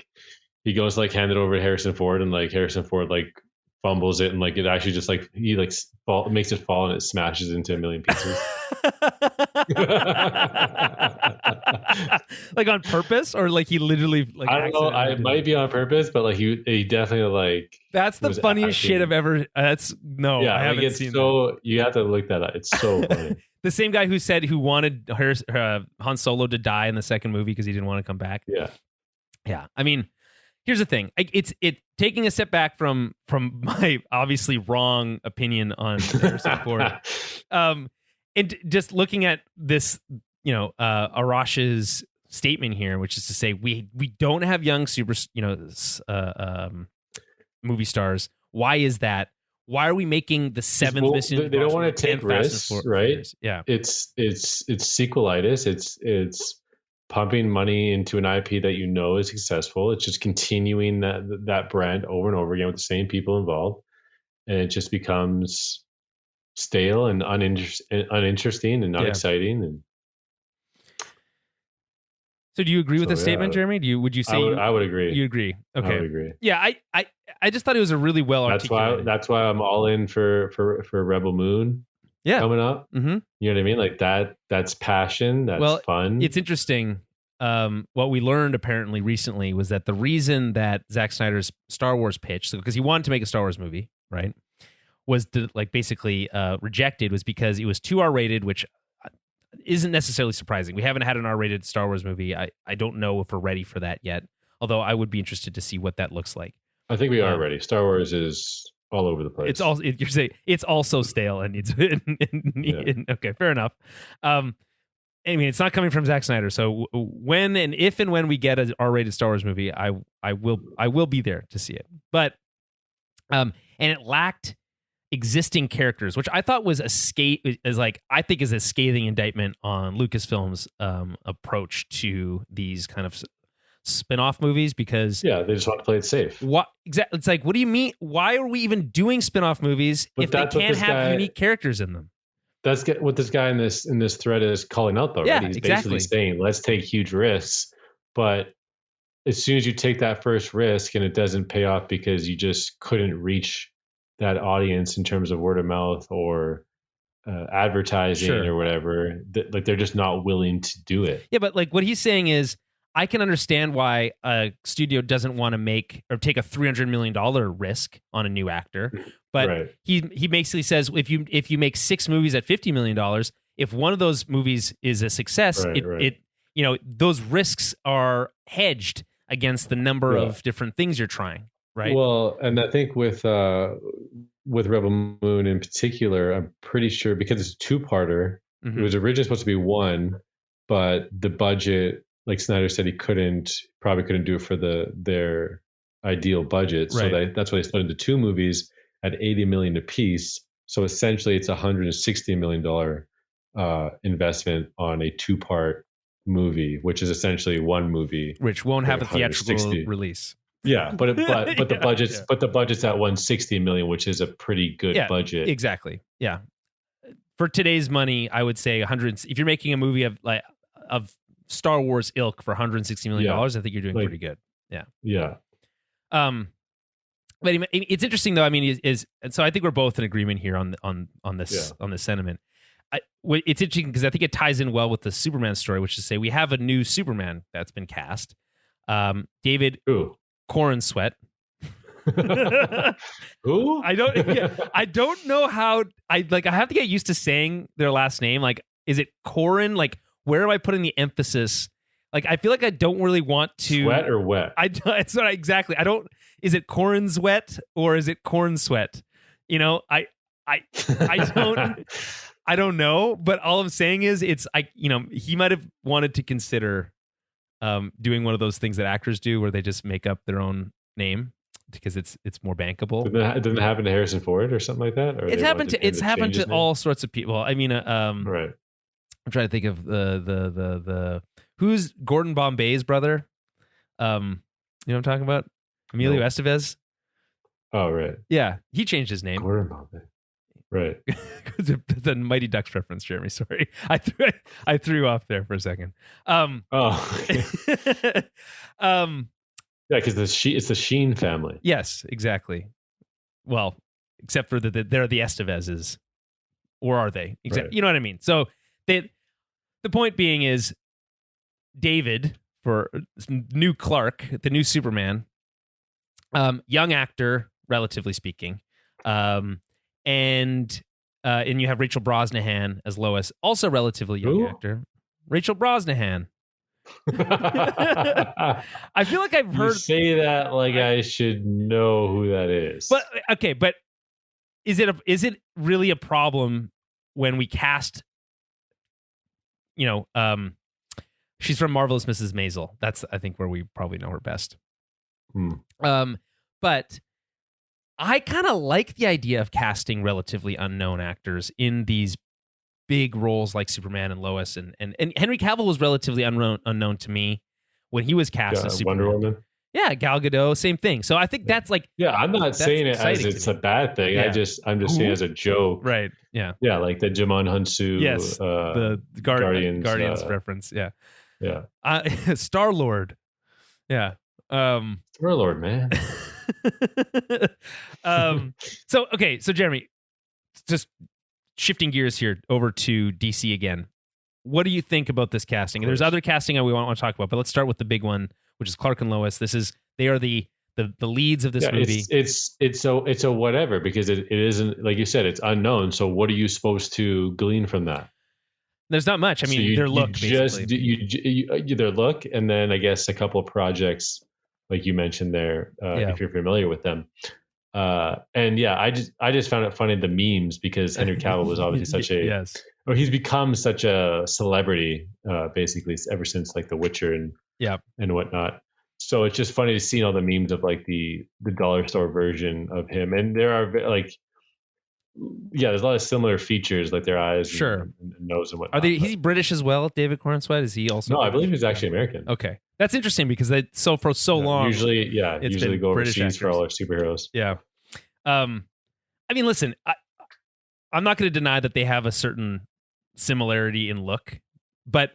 he goes hand it over to Harrison Ford, and Harrison Ford fumbles it, and it actually just makes it fall, and it smashes into a million pieces. On purpose, or he literally I don't know. It might be on purpose, but he definitely that's the funniest shit I've ever. I haven't seen that. You have to look that up. It's so funny. The same guy who wanted Han Solo to die in the second movie because he didn't want to come back. Yeah. I mean, here's the thing. It's taking a step back from my obviously wrong opinion on Harrison Ford, and just looking at this, Arash's statement here, which is to say we don't have young movie stars. Why is that? Why are we making the 7th Mission? They don't want to take risks, right? Yeah, it's sequelitis. It's pumping money into an IP that is successful. It's just continuing that brand over and over again with the same people involved, and it just becomes stale and uninteresting and not exciting. And so, do you agree with the statement, Jeremy? Would you say I would agree? You agree? Okay. I would agree. Yeah, I just thought it was a really well articulated. That's why I'm all in for Rebel Moon. Yeah, coming up. Mm-hmm. You know what I mean? That's passion. That's fun. It's interesting. What we learned apparently recently was that the reason that Zack Snyder's Star Wars pitch, because he wanted to make a Star Wars movie, right, was basically rejected, was because it was too R-rated, which isn't necessarily surprising. We haven't had an R-rated Star Wars movie. I don't know if we're ready for that yet. Although I would be interested to see what that looks like. I think we are ready. Star Wars is all over the place. You're saying it's also stale and needs. Okay, fair enough. I mean, it's not coming from Zack Snyder, so when we get an R-rated Star Wars movie, I will be there to see it. But and it lacked existing characters, which I thought was a scathing indictment on Lucasfilm's approach to these kind of spin-off movies, because they just want to play it safe. What exactly? It's like, what do you mean? Why are we even doing spin-off movies if they can't have unique characters in them? That's what this guy in this thread is calling out, though. Yeah, right? He's exactly. basically saying, let's take huge risks, but as soon as you take that first risk and it doesn't pay off because you just couldn't reach that audience in terms of word of mouth or advertising or whatever, like they're just not willing to do it. Yeah, but like what he's saying is, I can understand why a studio doesn't want to make or take a $300 million risk on a new actor. But he basically says, if you make 6 movies at $50 million, if one of those movies is a success, it those risks are hedged against the number of different things you're trying. Right. Well, and I think with Rebel Moon in particular, I'm pretty sure because it's a 2-parter, it was originally supposed to be 1, but the budget, like Snyder said, he probably couldn't do it for their ideal budget. So that's why they split into 2 movies at $80 million apiece. So essentially it's $160 million investment on a 2-part movie, which is essentially 1 movie, which won't have a theatrical release. Yeah, but the budget's at $160 million, which is a pretty good budget. Exactly. Yeah. For today's money, I would say if you're making a movie of Star Wars ilk for $160 million, I think you're doing pretty good. Yeah. Yeah. But it's interesting though. I mean, and so I think we're both in agreement here on this sentiment. It's interesting because I think it ties in well with the Superman story, which is to say we have a new Superman that's been cast. David Corenswet. Who? I don't know how. I have to get used to saying their last name. Like, is it Corin? Like, where am I putting the emphasis? Like, I feel like I don't really want to. Sweat or wet? It's not exactly. I don't. Is it Corenswet or is it Cornsweat? You know, I don't. I don't know. But all I'm saying is, he might have wanted to consider doing one of those things that actors do where they just make up their own name because it's more bankable. Didn't it happen to Harrison Ford or something like that? Or it's happened to all sorts of people. I mean, right. I'm trying to think of the who's Gordon Bombay's brother. You know what I'm talking about? Emilio Estevez. Oh, right. Yeah, he changed his name. Gordon Bombay. Right. It's a Mighty Ducks reference, Jeremy. Sorry, I threw you off there for a second. Yeah, because it's the Sheen family. Yes, exactly. Well, except for they're the Estevezes, or are they? Exactly. Right. You know what I mean. So the point being is David for new Clark, the new Superman, young actor, relatively speaking. And you have Rachel Brosnahan as Lois, also relatively young actor. Rachel Brosnahan. I feel like I've heard you say that like I should know who that is. But okay, but is it really a problem when we cast? She's from Marvelous Mrs. Maisel. That's I think where we probably know her best. But I kind of like the idea of casting relatively unknown actors in these big roles like Superman and Lois, and Henry Cavill was relatively unknown to me when he was cast as Superman. Wonder Woman. Yeah, Gal Gadot, same thing. So I think that's like I'm not saying it as it's a bad thing. Yeah. I'm just saying it as a joke. Right. Yeah. Yeah, like the Jimon Hunsu. Yes. The Guardians reference. Yeah. Yeah. Star-Lord. Yeah. Star-Lord, man. So Jeremy, just shifting gears here over to DC again. What do you think about this casting? There's other casting we want to talk about, but let's start with the big one, which is Clark and Lois. They are the leads of this movie. It's a whatever because it isn't, like you said, it's unknown. So what are you supposed to glean from that? There's not much. I mean, their look, basically. Their look, and then I guess a couple of projects like you mentioned there, if you're familiar with them. And yeah, I just found it funny, the memes, because Henry Cavill was obviously such a, or he's become such a celebrity, basically ever since like The Witcher and whatnot. So it's just funny to see all the memes of like the dollar store version of him. And there are like, there's a lot of similar features, like their eyes and nose and whatnot. He's British as well, David Corn Sweat? Is he also? No, British? I believe he's actually American. Okay. That's interesting because for so long. Usually go British overseas actors for all our superheroes. Yeah. I mean, listen, I'm not going to deny that they have a certain similarity in look, but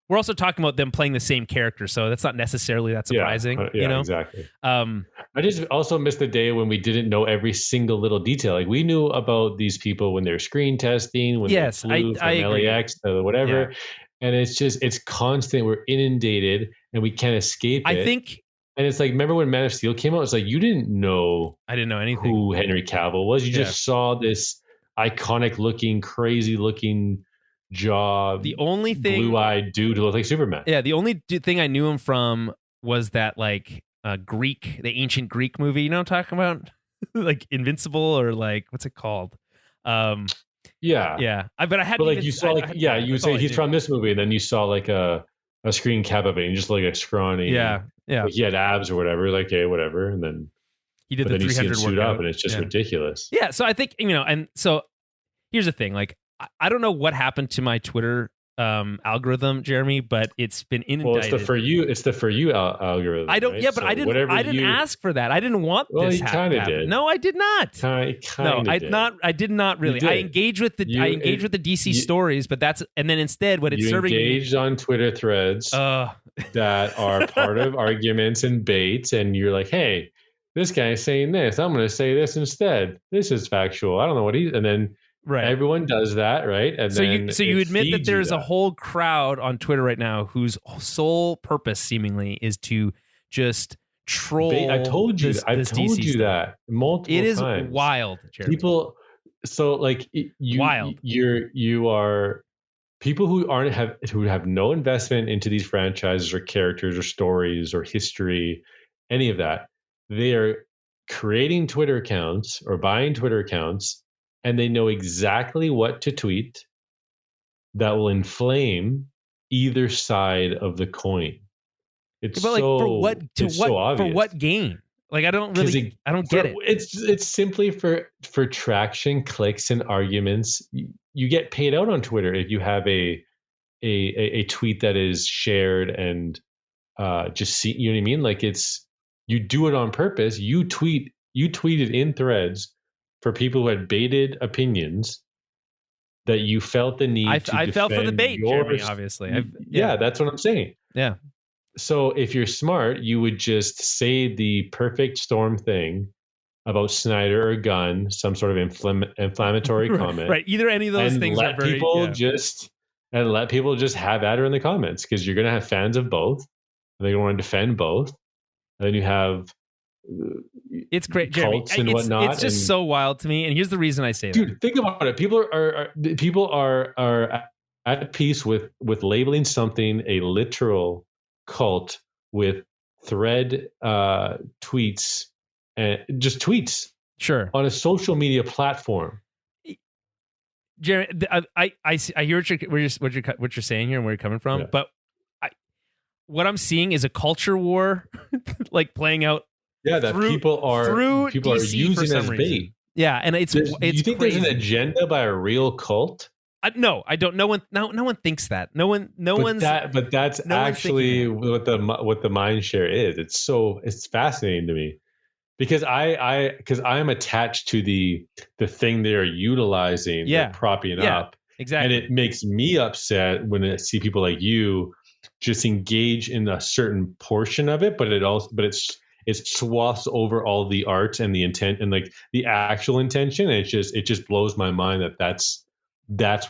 we're also talking about them playing the same character, so that's not necessarily that surprising. You know? Exactly. I just also missed the day when we didn't know every single little detail. Like we knew about these people when they were screen testing, when they flew from LAX to whatever, and it's constant. We're inundated, and we can't escape it. I think. And it's like, remember when Man of Steel came out? It's like you didn't know. I didn't know anything. Who Henry Cavill was. You just saw this iconic looking, crazy looking jaw. The only thing, blue-eyed dude who looked like Superman. Yeah, the only thing I knew him from was that like the ancient Greek movie. You know what I'm talking about? Like Invincible, or like what's it called? Yeah. But I had. But like you saw, you would say he's from this movie, and then you saw like a screen cap of it, and just like a scrawny. Yeah. Like he had abs or whatever. Like, hey, whatever, and then he did the 300 suit up, and it's just ridiculous. Yeah. So I think and so here's the thing. Like I don't know what happened to my Twitter algorithm, Jeremy, but it's been inundated. Well, it's the for you algorithm. I don't. Right? Yeah, but I didn't ask for that. I didn't want this. Well, you kind of did. No, I did not. I did not really. I engaged with the DC stories, but and then instead what it's serving me. You engaged on Twitter threads that are part of arguments and baits, and you're like, hey, this guy's saying this. I'm going to say this instead. This is factual. I don't know what and then. Right. Everyone does that, right? And so you admit that there's a whole crowd on Twitter right now whose sole purpose, seemingly, is to just troll. I told you. I've told you that multiple times. It is wild, Jeremy. People. So like wild. You are people who have no investment into these franchises or characters or stories or history, any of that. They are creating Twitter accounts or buying Twitter accounts. And they know exactly what to tweet that will inflame either side of the coin. It's but like so obvious. For what gain? Like I don't get it. It's simply for traction, clicks, and arguments. You get paid out on Twitter if you have a tweet that is shared and just see. You know what I mean? Like you do it on purpose. You tweeted in threads. For people who had baited opinions that you felt the need to defend. I fell for the bait, Jeremy, obviously. Yeah, that's what I'm saying. Yeah. So if you're smart, you would just say the perfect storm thing about Snyder or Gunn, some sort of inflammatory comment. Right. Either any of those things let people just have at her in the comments, because you're going to have fans of both. And they're going to want to defend both. And then you have it's great, Jeremy. And whatnot, it's just so wild to me, and here's the reason I say that. Dude, think about it. People are at peace with labeling something a literal cult with thread tweets and just tweets, sure, on a social media platform. Jeremy, I hear what you're saying here and where you're coming from, but what I'm seeing is a culture war, like playing out. Yeah, that people are using as bait. Yeah, and it's you think crazy. There's an agenda by a real cult? No, I don't. No one thinks that. But that's actually what the mind share is. It's fascinating to me because I'm attached to the thing they're utilizing, they're propping up. Exactly. And it makes me upset when I see people like you just engage in a certain portion of it, but it swaths over all the art and the intent and like the actual intention. And it just blows my mind that's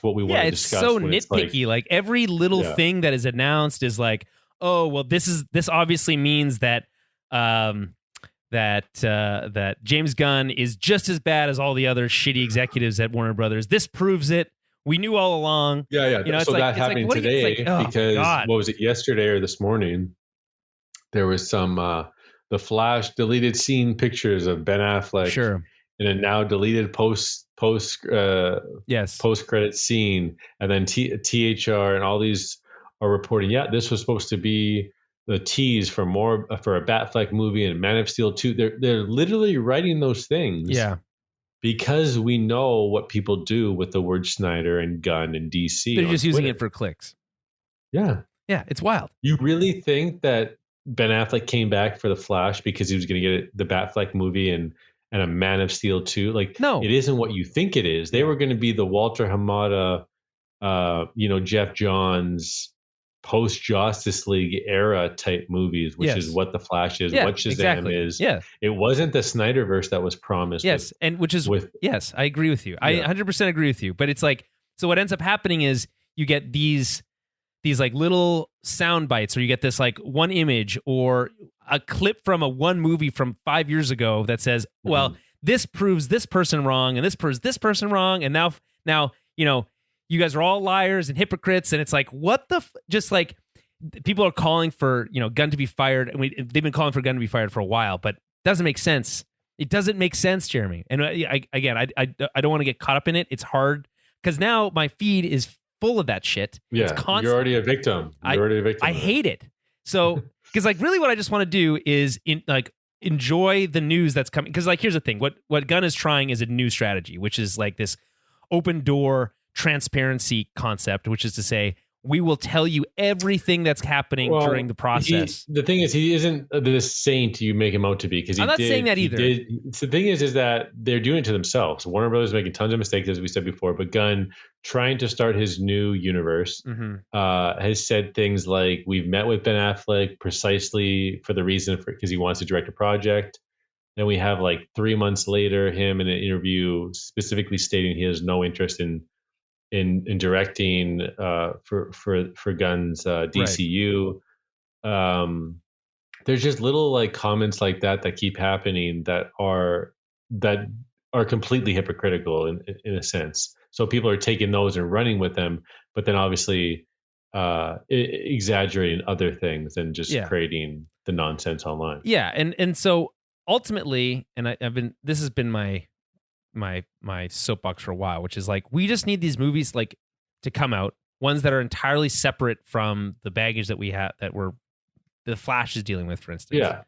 what we want to discuss. Yeah, it's so nitpicky. Like every little thing that is announced is like, oh, well, this obviously means that that James Gunn is just as bad as all the other shitty executives at Warner Brothers. This proves it. We knew all along. Yeah. You know, so that happening today because what was it, yesterday or this morning? There was some the Flash deleted scene pictures of Ben Affleck Sure. in a now deleted post credit scene, and then THR and all these are reporting, this was supposed to be the tease for a Batfleck movie and Man of Steel 2. They're literally writing those things. Yeah. Because we know what people do with the word Snyder and Gunn and DC. They're just using it for clicks. Yeah. Yeah, it's wild. You really think that Ben Affleck came back for the Flash because he was going to get the Batfleck movie and a Man of Steel 2? Like, no, it isn't what you think it is. They were going to be the Walter Hamada, Jeff Johns, post Justice League era type movies, which is what the Flash is, what Shazam is. Yeah, it wasn't the Snyderverse that was promised. Yes, I agree with you. I 100% agree with you. But it's like, so what ends up happening is you get these like little sound bites, or you get this like one image or a clip from one movie from 5 years ago that says, well, this proves this person wrong and this proves this person wrong, and now you guys are all liars and hypocrites. And it's like, what just like, people are calling for, Gunn to be fired. And they've been calling for Gunn to be fired for a while, but it doesn't make sense. It doesn't make sense, Jeremy. And I don't want to get caught up in it. It's hard because now my feed is full of that shit. Yeah. It's constant. You're already a victim. I hate it. So, because like really what I just want to do is enjoy the news that's coming. Because like, here's the thing, what Gunn is trying is a new strategy, which is like this open door transparency concept, which is to say, we will tell you everything that's happening during the process. The thing is, he isn't the saint you make him out to be. Because I'm not saying that either. The thing is that they're doing it to themselves. Warner Brothers making tons of mistakes, as we said before. But Gunn, trying to start his new universe, has said things like, "We've met with Ben Affleck precisely for the reason because he wants to direct a project." Then we have like 3 months later him in an interview specifically stating he has no interest in directing for Gunn's DCU. Right. There's just little like comments like that keep happening that are completely hypocritical in a sense. So people are taking those and running with them, but then obviously exaggerating other things and just creating the nonsense online. Yeah, and so ultimately, and this has been my soapbox for a while, which is like, we just need these movies like to come out, ones that are entirely separate from the baggage that we have, that the Flash is dealing with, for instance. Yeah.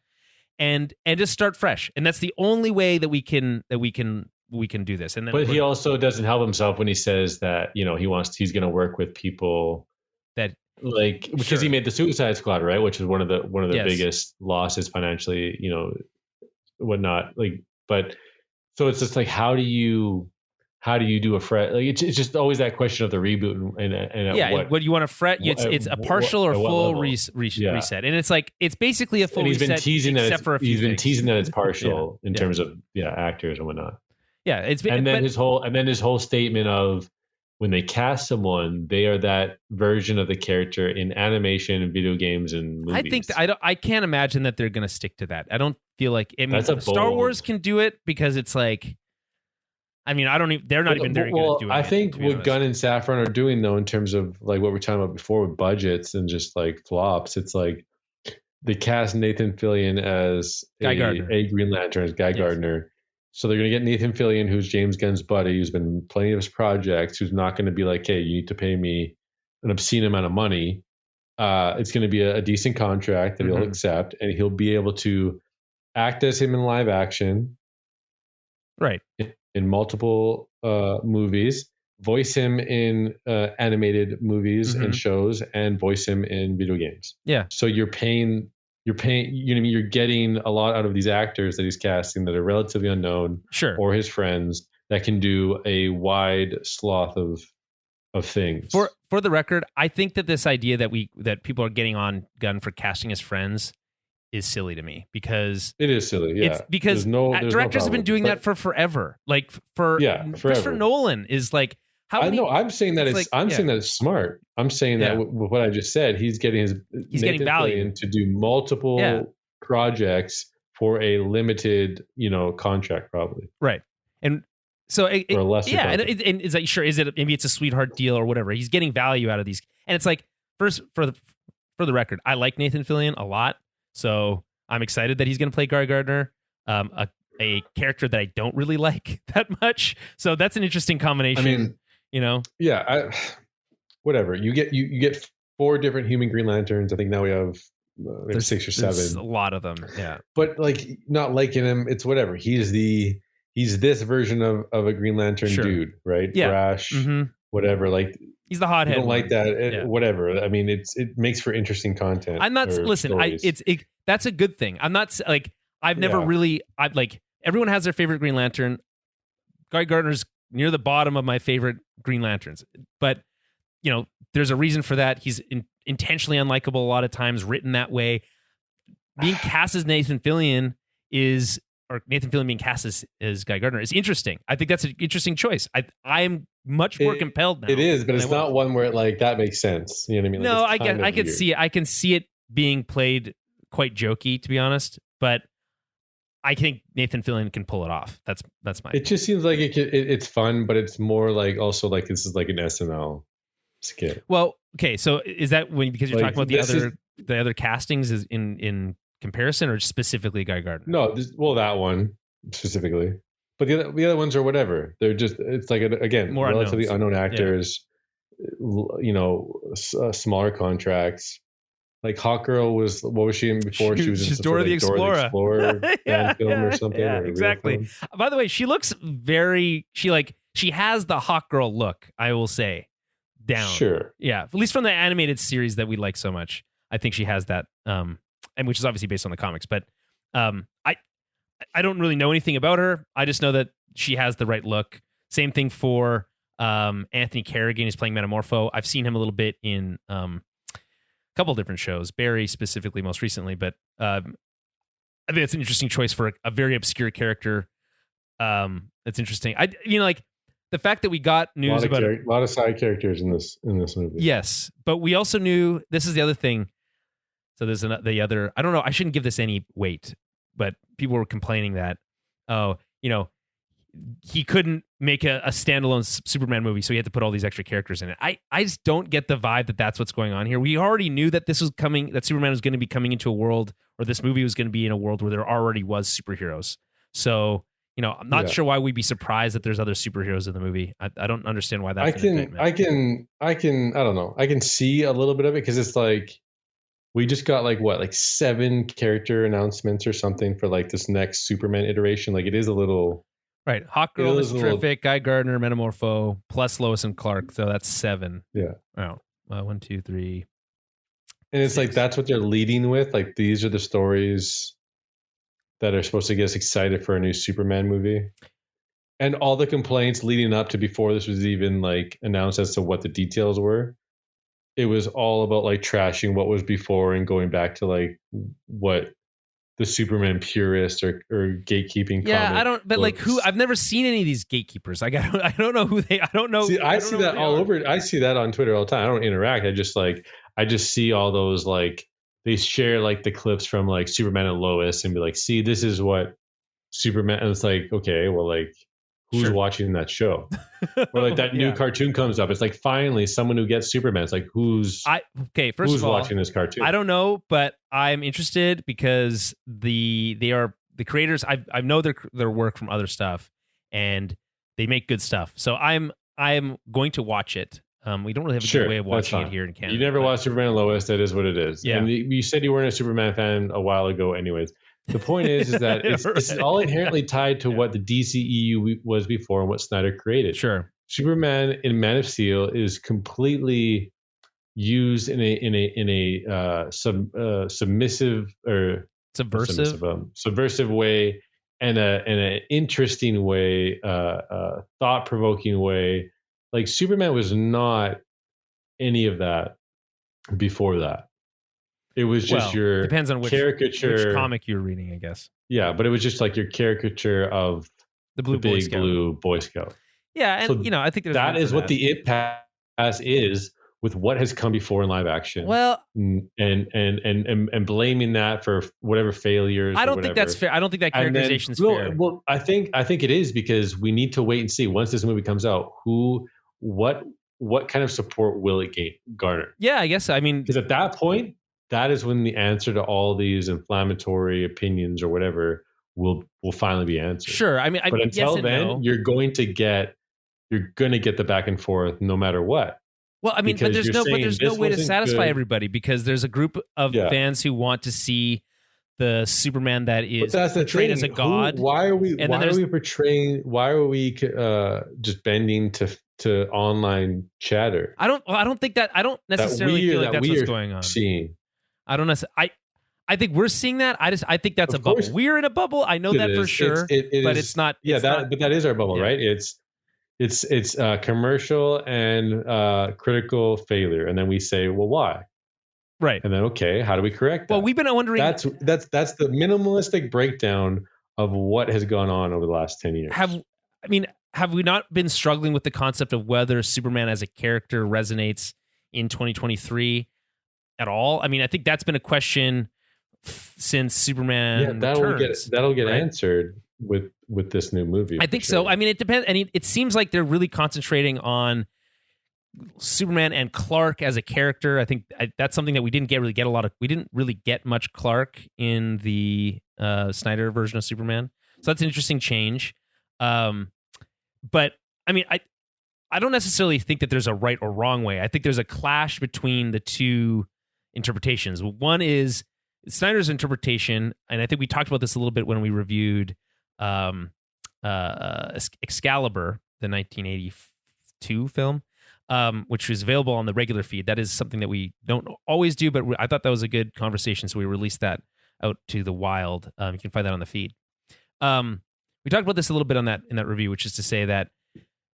And just start fresh. And that's the only way that we can do this. And then, but he also doesn't help himself when he says that, he's going to work with people that like, because he made the Suicide Squad, right? Which is one of the biggest losses financially, whatnot. Like, but so it's just like, how do you do a fret? Like, it's just always that question of the reboot and what you want to fret. It's a partial or full reset, and it's like, it's basically a full reset. He's been teasing that it's partial in terms of actors and whatnot. Yeah, his whole statement of, when they cast someone, they are that version of the character in animation and video games and movies. I can't imagine that they're going to stick to that. I don't feel like, Star Wars can do it because it's like, they're not even very good at doing it. I think what Gunn and Safran are doing, though, in terms of like what we were talking about before with budgets and just like flops, it's like they cast Nathan Fillion as Guy Gardner. A Green Lantern, as Guy Gardner. So they're going to get Nathan Fillion, who's James Gunn's buddy, who's been in plenty of his projects, who's not going to be like, hey, you need to pay me an obscene amount of money. It's going to be a decent contract that he'll accept, and he'll be able to act as him in live action. Right. In multiple movies, voice him in animated movies and shows, and voice him in video games. Yeah. So you're getting a lot out of these actors that he's casting that are relatively unknown, or his friends that can do a wide swath of things. For the record, I think that this idea that people are getting on Gunn for casting his friends is silly to me, because it is silly. Yeah, it's because directors have been doing that for forever. Like Christopher Nolan is like, I'm saying that saying that it's smart. I'm saying that with what I just said, he's getting value to do multiple projects for a limited, contract, probably. Right. And so and it's like, sure, maybe it's a sweetheart deal or whatever. He's getting value out of these, and it's like, first, for the record, I like Nathan Fillion a lot, so I'm excited that he's going to play Guy Gardner, a character that I don't really like that much. So that's an interesting combination. I mean, yeah, whatever. You get 4 different human Green Lanterns. I think now we have maybe 6 or 7. There's a lot of them. Yeah, but like not liking him. It's whatever. He's this version of a Green Lantern dude, right? Yeah. Brash, whatever. Like he's the hothead. You don't like that. Whatever. I mean, it makes for interesting content. I'm not that's a good thing. I'm not like I've never really. I've like everyone has their favorite Green Lantern. Guy Gardner's near the bottom of my favorite Green Lanterns, but there's a reason for that. He's intentionally unlikable a lot of times, written that way. Being cast as Nathan Fillion being cast as Guy Gardner is interesting. I think that's an interesting choice. I'm much more compelled now. It is, but it's not one where like that makes sense. You know what I mean? Like, no, I can see it. I can see it being played quite jokey, to be honest. But I think Nathan Fillion can pull it off. That's my. It just seems like it's fun, but it's more like also like this is like an SNL skit. Well, okay, so is that because you're talking about the other castings is in comparison, or specifically Guy Gardner? No, that one specifically, but the other ones are whatever. They're just it's like again more relatively unknown actors. Yeah. Smaller contracts. Like Hawkgirl what was she in before? She was in Dora the Explorer film or something. Yeah, exactly. By the way, she looks she has the Hawkgirl look, I will say. Down. Sure. Yeah. At least from the animated series that we like so much. I think she has that. And which is obviously based on the comics. But I don't really know anything about her. I just know that she has the right look. Same thing for Anthony Carrigan. He's playing Metamorpho. I've seen him a little bit in a couple different shows. Barry specifically most recently. But I think it's an interesting choice for a very obscure character. That's interesting. The fact that we got news about a lot of side characters in this movie. Yes, but we also knew this is the other thing. So there's the other. I don't know. I shouldn't give this any weight, but people were complaining that he couldn't make a standalone Superman movie, so he had to put all these extra characters in it. I just don't get the vibe that that's what's going on here. We already knew that this was coming. That Superman was going to be coming into a world, or this movie was going to be in a world where there already was superheroes. So. I'm not sure why we'd be surprised that there's other superheroes in the movie. I don't understand why that's I don't know. I can see a little bit of it because it's like we just got like 7 character announcements or something for like this next Superman iteration. Like it is a little right. Hawkgirl is terrific. Guy Gardner, Metamorpho, plus Lois and Clark. So that's 7. Yeah. Oh, 1, 2, 3. And it's 6. Like that's what they're leading with. Like these are the stories that are supposed to get us excited for a new Superman movie. And all the complaints leading up to before this was even like announced as to what the details were. It was all about like trashing what was before and going back to like what the Superman purists or gatekeeping. Yeah, I don't. But like who? I've never seen any of these gatekeepers. Like I don't know who they. I don't know. See, I see that all over. I see that on Twitter all the time. I don't interact. I just see all those like. They share like the clips from like Superman and Lois and be like, see, this is what Superman. And it's like, okay, well, like who's watching that show? Or like that new cartoon comes up. It's like finally someone who gets Superman. It's like who's watching this cartoon? I don't know, but I'm interested because they are the creators. I know their work from other stuff and they make good stuff. So I'm going to watch it. We don't really have a good way of watching it here in Canada. You never watched Superman and Lois. That is what it is. Yeah. And you said you weren't a Superman fan a while ago anyways. The point is that it's all inherently tied to what the DCEU was before and what Snyder created. Sure. Superman in Man of Steel is completely used in a subversive way and an interesting way, thought-provoking way. Like Superman was not any of that before that. It was just your depends on which caricature, which comic you're reading, I guess. Yeah, but it was just like your caricature of the big blue Boy Scout. Yeah, and I think that is what the impasse is with what has come before in live action. Well, and blaming that for whatever failures. I don't think that's fair. I don't think that characterization is fair. Well, I think it is because we need to wait and see once this movie comes out what kind of support will it garner? Yeah, I guess. I mean, because at that point, that is when the answer to all these inflammatory opinions or whatever will finally be answered. Sure. I mean, but until yes then, no. you're going to get the back and forth no matter what. Well, I mean, but there's no way to satisfy everybody, because there's a group of fans who want to see the Superman that is portrayed as a god. Why are we just bending to online chatter? I don't think that. I don't necessarily feel like that's what's going on. Seeing. I don't necessarily. I think we're seeing that. I think that's a bubble. We're in a bubble. I know that for sure. But it's not. But that is our bubble, right? It's commercial and critical failure, and then we say, well, why? Right. And then, okay, how do we correct that? Well, we've been wondering. That's the minimalistic breakdown of what has gone on over the last 10 years. Have we not been struggling with the concept of whether Superman as a character resonates in 2023 at all? I mean, I think that's been a question since Superman Returns. That'll get answered with this new movie. I think so. I mean, it depends. And it seems like they're really concentrating on Superman and Clark as a character. I think that's something that we didn't get a lot of. We didn't really get much Clark in the Snyder version of Superman. So that's an interesting change. But I mean, I don't necessarily think that there's a right or wrong way. I think there's a clash between the two interpretations. One is Snyder's interpretation, and I think we talked about this a little bit when we reviewed Excalibur, the 1982 film, which is available on the regular feed. That is something that we don't always do, but I thought that was a good conversation, so we released that out to the wild. You can find that on the feed. We talked about this a little bit in that review, which is to say that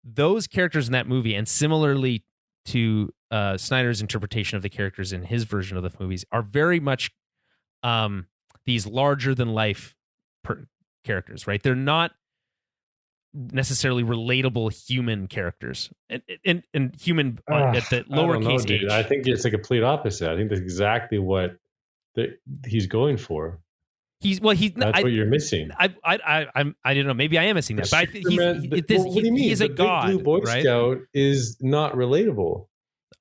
those characters in that movie, and similarly to Snyder's interpretation of the characters in his version of the movies, are very much these larger than life characters, right? They're not necessarily relatable human characters, and human at the lowercase h. I think it's the complete opposite. I think that's exactly what he's going for. That's what you're missing. I don't know. Maybe I am missing that. But I think what do you mean? He's a god. Blue Boy right? Scout is not relatable.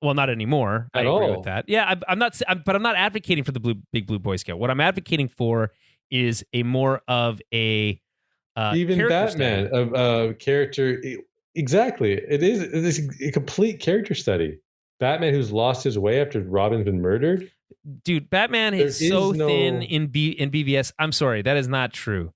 Well, not anymore. At I agree all. with that. Yeah, I'm not. But I'm not advocating for the big blue Boy Scout. What I'm advocating for is a more of a even Batman of character. Exactly, it is a complete character study. Batman who's lost his way after Robin's been murdered. Dude, Batman is so thin in BVS. I'm sorry, that is not true.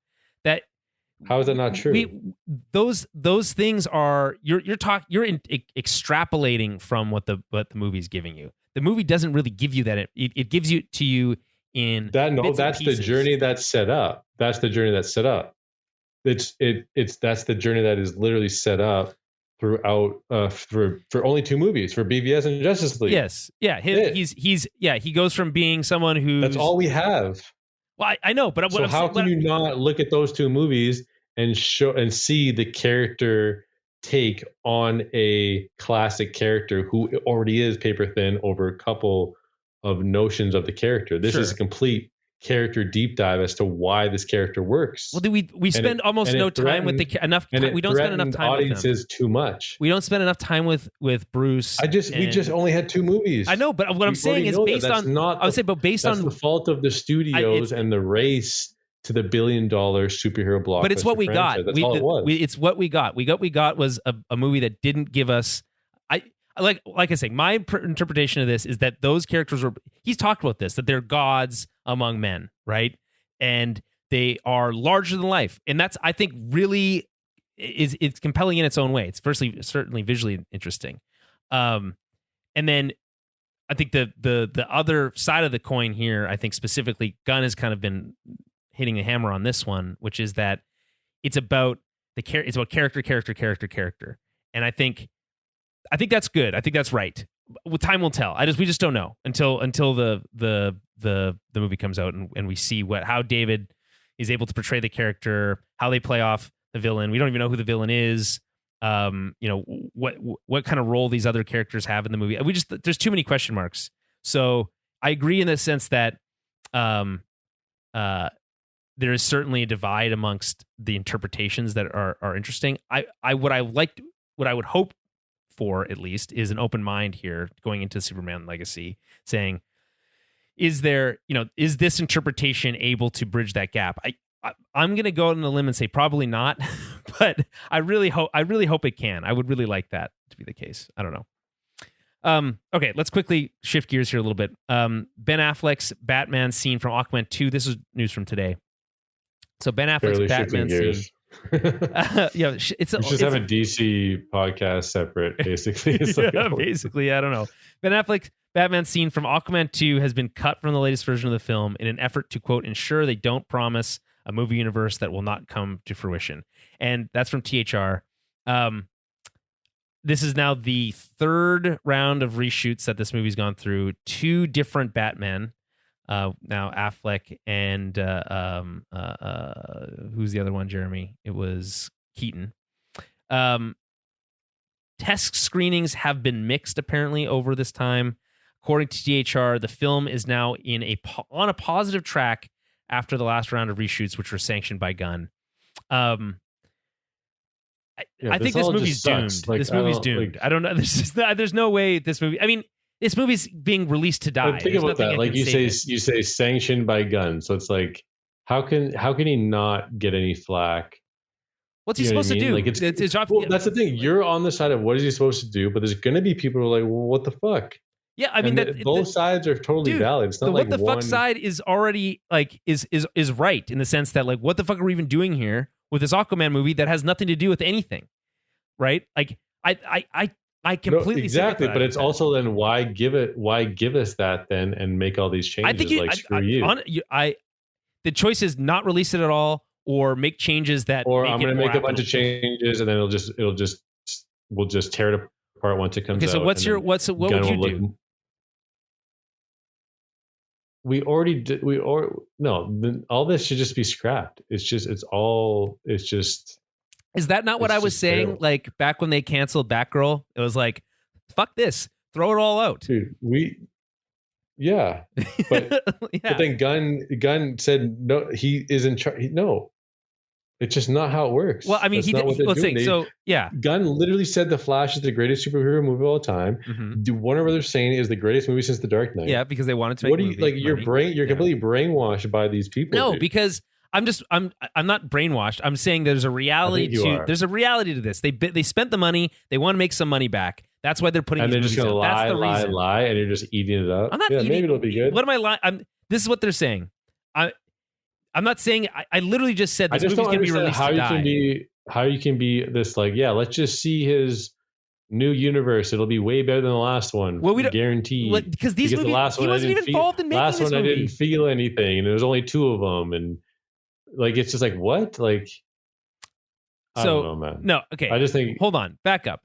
How is that not true? Those things are you're extrapolating from what the movie's giving you. The movie doesn't really give you that. It gives you to you in that. No, that's the journey that's set up. That's the journey that's set up. That's the journey that is literally set up throughout for only two movies, for BVS and Justice League. Yes, yeah, he goes from being someone who that's all we have. Well, I know, but so how can you not look at those two movies and see the character take on a classic character who already is paper thin over a couple of notions of the character? This is a complete character deep dive as to why this character works. Well, we spend almost no time with enough. We don't spend enough time with audiences too much. We don't spend enough time with Bruce. We just only had two movies. I know, but what I'm saying is based on. I would say, but based on the fault of the studios and the race to the $1 billion superhero blockbuster. But it's what we got. That's all it was. It's what we got. We got was a movie that didn't give us. Like I say, my interpretation of this is that those characters were. He's talked about this, that they're gods among men, right? And they are larger than life, and that's, I think, really it's compelling in its own way. It's certainly visually interesting, and then I think the other side of the coin here, I think specifically, Gunn has kind of been hitting the hammer on this one, which is that it's about it's about character, and I think that's good. I think that's right. Well, time will tell. We just don't know until the movie comes out and we see how David is able to portray the character, how they play off the villain. We don't even know who the villain is. What kind of role these other characters have in the movie. There's too many question marks. So I agree in the sense that there is certainly a divide amongst the interpretations that are interesting. What I would hope for, at least, is an open mind here going into Superman Legacy, saying, is this interpretation able to bridge that gap? I'm going to go out on a limb and say probably not, but I really hope it can. I would really like that to be the case. I don't know. Okay, let's quickly shift gears here a little bit. Ben Affleck's Batman scene from Aquaman 2. This is news from today. So Ben Affleck's Batman scene. It's just have a DC podcast separate, basically. It's basically, I don't know. Ben Affleck's Batman scene from Aquaman 2 has been cut from the latest version of the film in an effort to, quote, ensure they don't promise a movie universe that will not come to fruition. And that's from THR. This is now the third round of reshoots that this movie's gone through. 2 different Batmen. Now Affleck and who's the other one, Jeremy? It was Keaton. Test screenings have been mixed apparently over this time. According to THR, the film is now on a positive track after the last round of reshoots, which were sanctioned by Gunn. I think this movie's doomed. This movie's doomed. I don't know. There's no way this movie. I mean, this movie's being released to die. Think about that. Like you say sanctioned by Gunn. So it's like, how can he not get any flack? What's he supposed to do? Like that's the thing. You're on the side of what is he supposed to do, but there's going to be people who are like, well, what the fuck? Yeah, I mean, both sides are totally valid. It's not like what the fuck side is already like is right in the sense that like, what the fuck are we even doing here with this Aquaman movie that has nothing to do with anything, right? Like I completely exactly, but it's also then why give us that then and make all these changes? I think screw you. The choice is not release it at all or make changes that. Or I'm going to make a bunch of changes and then we'll just tear it apart once it comes out. Okay, so what would you do? All this should just be scrapped. Is that not what I was saying? Terrible. Like back when they canceled Batgirl, it was like, fuck this, throw it all out. Dude, but then Gunn said no, he is in charge. No, it's just not how it works. Well, I mean, Gunn literally said The Flash is the greatest superhero movie of all time. Mm-hmm. Warner Brothers saying is the greatest movie since The Dark Knight. Yeah, because they wanted to make. What do you like? Your brain, you're completely brainwashed by these people. No, because I'm not brainwashed. I'm saying there's a reality to this. They spent the money. They want to make some money back. That's why they're putting. And these they're just going to lie, and you're just eating it up. I'm not eating. Maybe it'll be good. What am I lying? This is what they're saying. I'm not saying. I literally just said this movie's going to be released to die. How you can be this like, yeah, let's just see his new universe. It'll be way better than the last one. Well, we don't guaranteed. Because these movies, he wasn't even involved in making this movie. Last one, I didn't feel anything, and there was only 2 of them, and like it's just like what? Like I don't know, man. No, okay. I just think. Hold on, back up.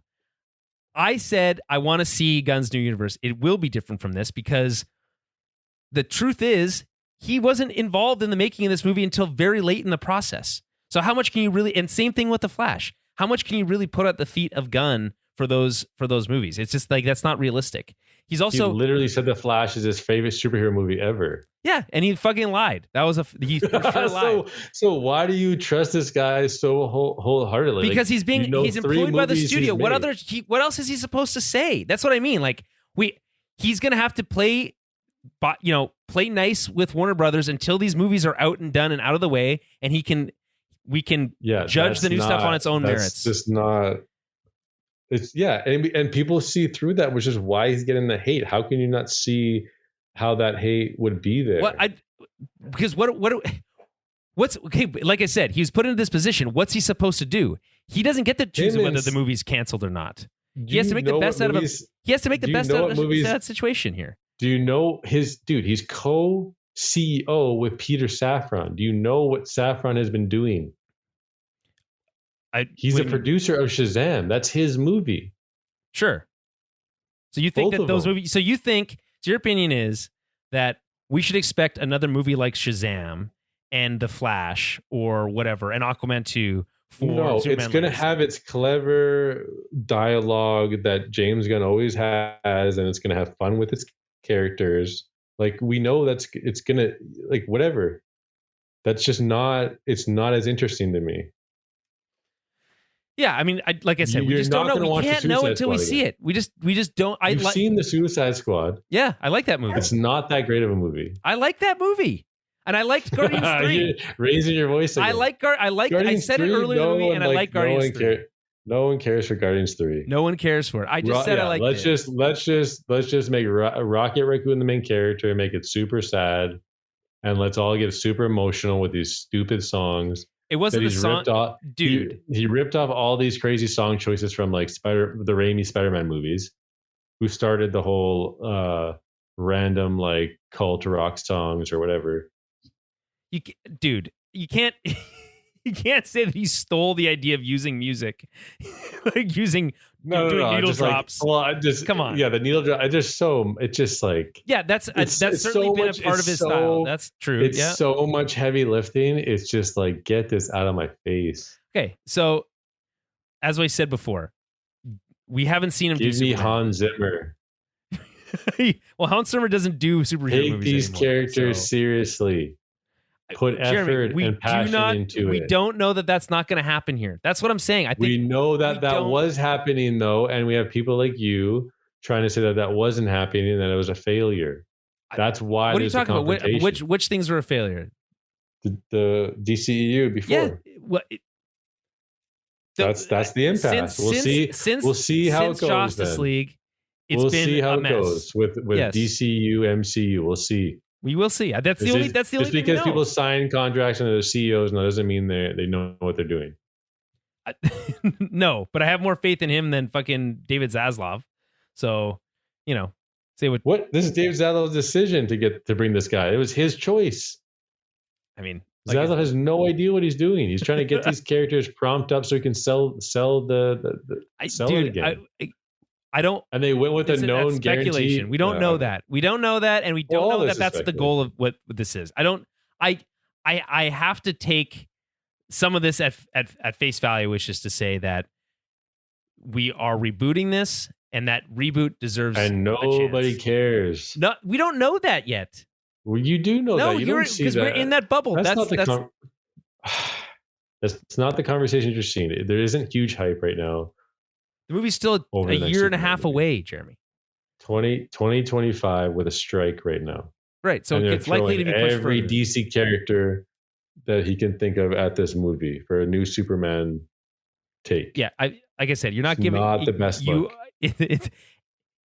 I said I want to see Gunn's new universe. It will be different from this because the truth is he wasn't involved in the making of this movie until very late in the process. So how much can you really? And same thing with The Flash. How much can you really put at the feet of Gunn for those movies? It's just like that's not realistic. He literally said The Flash is his favorite superhero movie ever. Yeah, and he fucking lied. He for sure lied. So why do you trust this guy so wholeheartly? Because he's employed by the studio. What else is he supposed to say? That's what I mean. Like he's gonna have to play nice with Warner Brothers until these movies are out and done and out of the way, and we can judge the new stuff on its own merits. Just not. It's and people see through that, which is why he's getting the hate. How can you not see how that hate would be there? What's okay? Like I said, he was put into this position. What's he supposed to do? He doesn't get to choose whether the movie's canceled or not. He has to make the best out of He has to make the best out of that situation here. Do you know he's co-CEO with Peter Safran. Do you know what Safran has been doing? He's a producer of Shazam. That's his movie. Sure. So you think that those movies? So your opinion is that we should expect another movie like Shazam and The Flash or whatever, and Aquaman 2. No, it's going to have its clever dialogue that James Gunn always has, and it's going to have fun with its characters. Like we know it's going to like whatever. That's just not. It's not as interesting to me. Yeah, I mean, like I said, we just don't know. We can't know until we see it. We just don't. You've seen the Suicide Squad. Yeah, I like that movie. It's not that great of a movie. I like that movie, and I liked Guardians 3. You're raising your voice again. I said it earlier in the movie, and I like Guardians 3. No one cares for Guardians 3. No one cares for it. I just said I liked it. Let's just make Rocket Raccoon the main character and make it super sad, and let's all get super emotional with these stupid songs. It wasn't a song, dude. He ripped off all these crazy song choices from like the Raimi Spider-Man movies. Who started the whole random like cult rock songs or whatever? You can't. You can't say that he stole the idea of using music, like doing needle drops. Come on. Yeah, the needle drop. It's just like that's certainly been a part of his style. That's true. It's so much heavy lifting. It's just like, get this out of my face. Okay, so as I said before, we haven't seen him. Give me Hans Zimmer. Well, Hans Zimmer doesn't do superhero movies anymore. Take these characters seriously. Put effort and passion into it. We don't know that that's not going to happen here. That's what I'm saying. I think we know that was happening though, and we have people like you trying to say that wasn't happening and that it was a failure. That's why. What are you talking about? Which things were a failure? The DCEU before. Yeah. That's the impasse. We'll see how it goes. Justice League. We'll see how it goes with DCU, MCU. We'll see. We will see. That's the only. Just because people sign contracts and they're CEOs, no, doesn't mean they know what they're doing. No, but I have more faith in him than fucking David Zaslav. So, say what. What? This is David Zaslav's decision to bring this guy. It was his choice. I mean, Zaslav has no idea what he's doing. He's trying to get these characters prompt up so he can sell it again. I don't. And they went with a known speculation. Guarantee. We don't know that. We don't know that, and we don't know that that's the goal of what this is. I have to take some of this at face value, which is to say that we are rebooting this, and that reboot deserves. And nobody cares. No, we don't know that yet. Well, you do know that. You don't see that. Because we're in that bubble. That's not the conversation you're seeing. There isn't huge hype right now. The movie's still a year and a half away, Jeremy. 2025 with a strike right now. Right, so it's likely to be pushed every further. DC character that he can think of at this movie for a new Superman take. Yeah, like I said, you're not giving not the best look.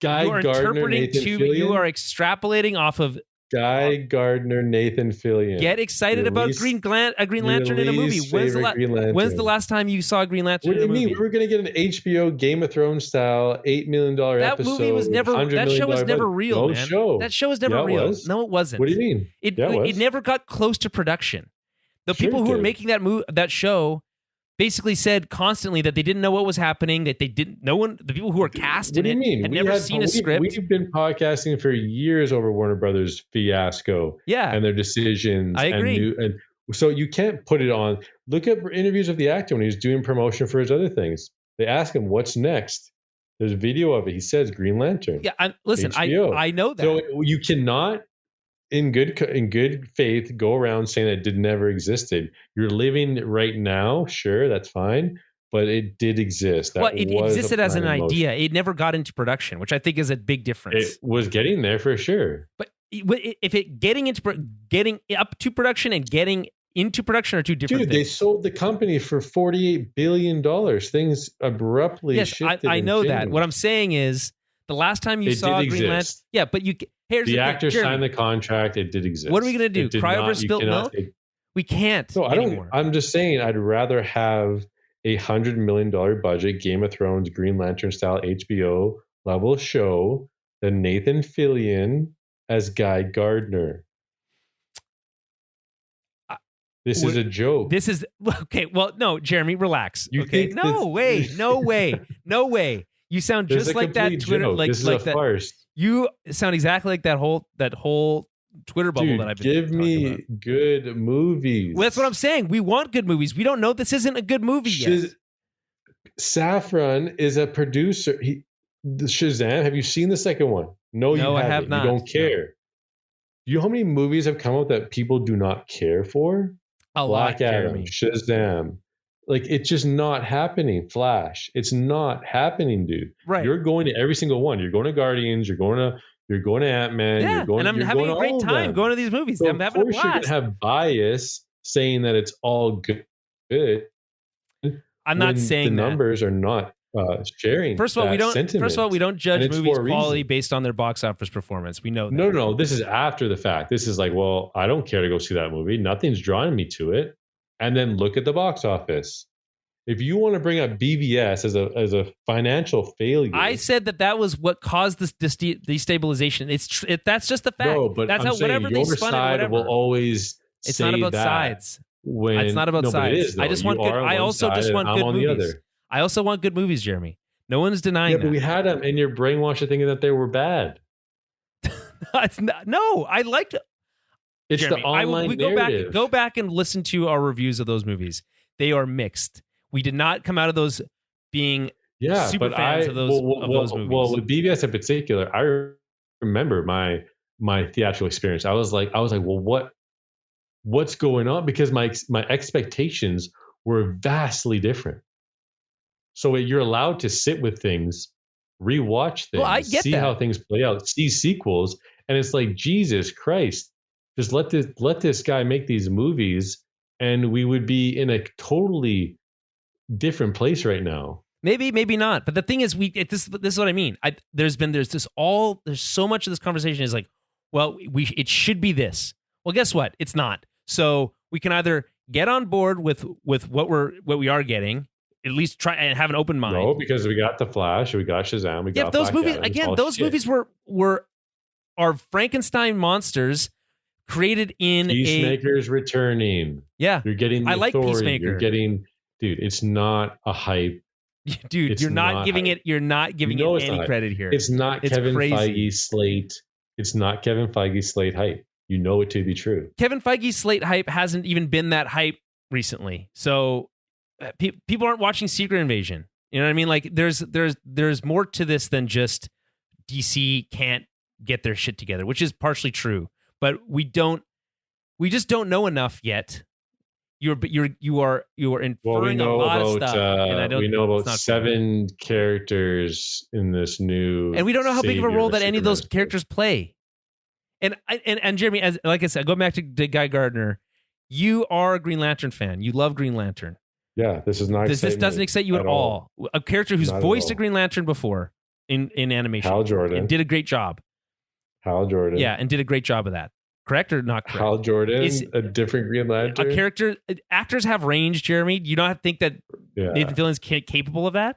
Guy Gardner, Nathan Fillion. You are extrapolating off of Guy Gardner, Nathan Fillion. Get excited about Green Lantern in a movie. When's the last time you saw Green Lantern in a movie? What do you mean? We're going to get an HBO Game of Thrones style $8 million episode. Movie was never. That show was never real, man. That show was never real. No, it wasn't. What do you mean? It never got close to production. The people who were making that show basically said constantly that they didn't know what was happening, that they didn't. No one, the people who were cast in it had never seen a script. We've been podcasting for years over Warner Brothers fiasco, and their decisions. I agree. And so you can't put it on. Look at interviews of the actor when he was doing promotion for his other things. They ask him, "What's next?" There's a video of it. He says Green Lantern. Yeah, listen, I know that. So you cannot. In good faith, go around saying that it never existed. You're living right now, sure, that's fine, but it did exist. It existed as an idea. It never got into production, which I think is a big difference. It was getting there for sure. But if getting up to production and getting into production are two different things. Dude, they sold the company for $48 billion. Things abruptly shifted. I know that. What I'm saying is the last time you saw Green Lantern, but the actor signed the contract. It did exist. What are we going to do? Cry over spilt milk? We can't. No, I don't. I'm just saying. I'd rather have a $100 million budget Game of Thrones Green Lantern style HBO level show than Nathan Fillion as Guy Gardner. This is a joke. This is okay. Well, no, Jeremy, relax. No way. You sound just like that Twitter. This is a farce. You sound exactly like that whole Twitter bubble that I've been give me about. Good movies. Well, that's what I'm saying. We want good movies. We don't know this isn't a good movie yet. Safran is a producer. Shazam. Have you seen the second one? No, you haven't. I have not. You don't care. No. You know how many movies have come out that people do not care for? A Black lot, Adam, Jeremy. Shazam, Like, it's just not happening, Flash. It's not happening, dude. Right. You're going to every single one. You're going to Guardians. You're going to Ant-Man. Yeah, you're going, and I'm having a great time going to these movies. So I'm having a blast. Of course, you're going to have bias saying that it's all good. I'm not saying the numbers are not sharing. First of all, we don't. Sentiment. First of all, we don't judge movies' quality based on their box office performance. We know that. No. This is after the fact. This is like, well, I don't care to go see that movie. Nothing's drawing me to it. And then look at the box office. If you want to bring up BVS as a financial failure, I said that was what caused this destabilization. That's just the fact. No, but that's I'm how saying whatever they spun it. Whatever will always. It's say not about that sides. When, it's not about sides. It is, I just want good. I also just want good movies. I also want good movies, Jeremy. No one's denying that. But we had them, and you're brainwashed thinking that they were bad. No, I liked it. It's Jeremy, the online narrative. Go back and listen to our reviews of those movies. They are mixed. We did not come out of those being super fans of those movies. Well, with BVS in particular, I remember my theatrical experience. I was like, well, what's going on? Because my expectations were vastly different. So you're allowed to sit with things, rewatch things, see how things play out, see sequels, and it's like, Jesus Christ, just let this guy make these movies, and we would be in a totally different place right now. Maybe not. But the thing is, this is what I mean. There's so much of this conversation is like, well, it should be this. Well, guess what? It's not. So we can either get on board with what we are getting, at least try and have an open mind. No, because we got The Flash, we got Shazam, we got those Black movies Adam, again. Those movies are Frankenstein monsters created in Peacemaker's returning. Yeah, you're getting. I like Peacemaker. You're getting, dude. It's not a hype. Dude, you're not giving it. You're not giving it any credit here. It's not Kevin Feige's slate. It's not Kevin Feige's slate hype. You know it to be true. Kevin Feige's slate hype hasn't even been that hype recently. So people aren't watching Secret Invasion. You know what I mean? Like there's more to this than just DC can't get their shit together, which is partially true. But we just don't know enough yet. You are inferring a lot of stuff. And we know about 7 characters in this new, and we don't know how big of a role that any of those characters play. And Jeremy, as like I said, go back to Guy Gardner. You are a Green Lantern fan. You love Green Lantern. Yeah, this is not. This doesn't excite you at all. A character who's voiced a Green Lantern before in animation. Hal Jordan. And did a great job. Hal Jordan. Yeah, and did a great job of that. Correct or not correct? Hal Jordan, a different Green Lantern. A character. Actors have range, Jeremy. You don't think that Nathan Fillion's capable of that?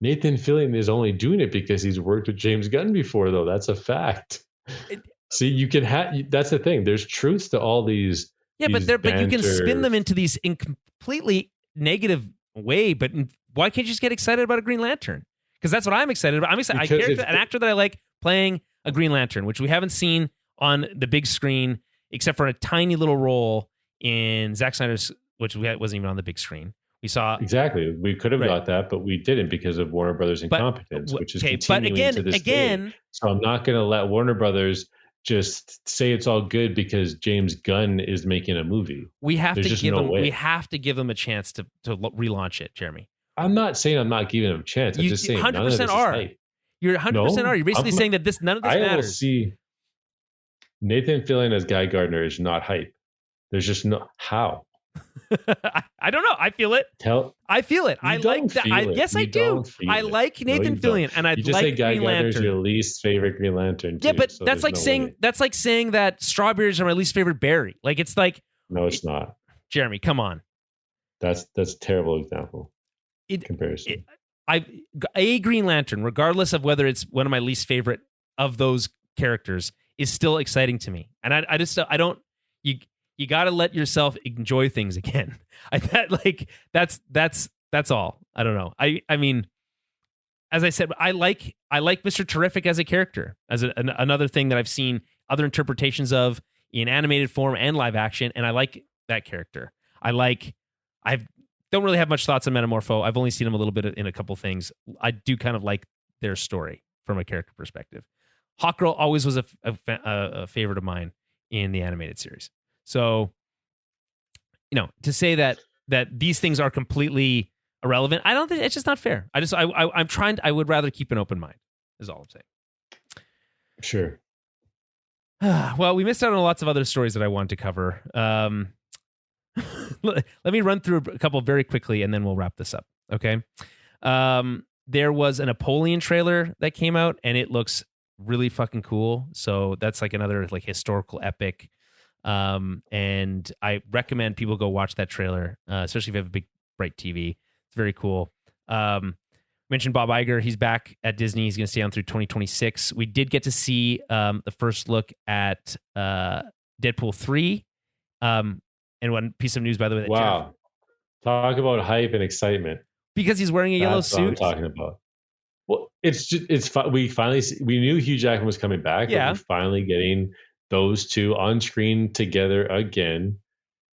Nathan Fillion is only doing it because he's worked with James Gunn before, though. That's a fact. See, you can have. That's the thing. There's truth to all these. Yeah, but you can spin them into these in completely negative way. But why can't you just get excited about a Green Lantern? Because that's what I'm excited about. I'm excited. An actor that I like playing a Green Lantern, which we haven't seen on the big screen, except for a tiny little role in Zack Snyder's, which wasn't even on the big screen. We saw exactly. We could have got that, but we didn't because of Warner Brothers' incompetence, which is continuing to this day. So I'm not going to let Warner Brothers just say it's all good because James Gunn is making a movie. We have to give them. We have to give them a chance to relaunch it, Jeremy. I'm not saying I'm not giving them a chance. I'm just saying 100% are. You're 100% are. You're basically saying that none of this matters. I will see Nathan Fillion as Guy Gardner is not hype. There's just no how. I don't know. I feel it. I feel it. I like that. Yes, I do. I like Nathan Fillion, and I like Guy Gardner's your least favorite Green Lantern. Yeah, but that's like saying that strawberries are my least favorite berry. Like it's like no, it's not. Jeremy, come on. That's a terrible example. Comparison. A Green Lantern, regardless of whether it's one of my least favorite of those characters, is still exciting to me, and I don't. You got to let yourself enjoy things again. That's all. I don't know. I mean, as I said, I like Mr. Terrific as a character, as another thing that I've seen other interpretations of in animated form and live action, and I like that character. I don't really have much thoughts on Metamorpho. I've only seen him a little bit in a couple things. I do kind of like their story from a character perspective. Hawkgirl always was a favorite of mine in the animated series. So, to say that that these things are completely irrelevant. I don't think it's just not fair. I would rather keep an open mind, is all I'm saying. Sure. Well, we missed out on lots of other stories that I wanted to cover. Let me run through a couple very quickly, and then we'll wrap this up. Okay. There was a Napoleon trailer that came out, and it looks really fucking cool. So that's like another like historical epic. And I recommend people go watch that trailer, especially if you have a big bright TV. It's very cool. Mentioned Bob Iger. He's back at Disney. He's going to stay on through 2026. We did get to see the first look at Deadpool 3. And one piece of news, by the way. That wow. Talk about hype and excitement. Because he's wearing a yellow suit. That's what I'm talking about. Well, we knew Hugh Jackman was coming back. Yeah. But we're finally getting those two on screen together again.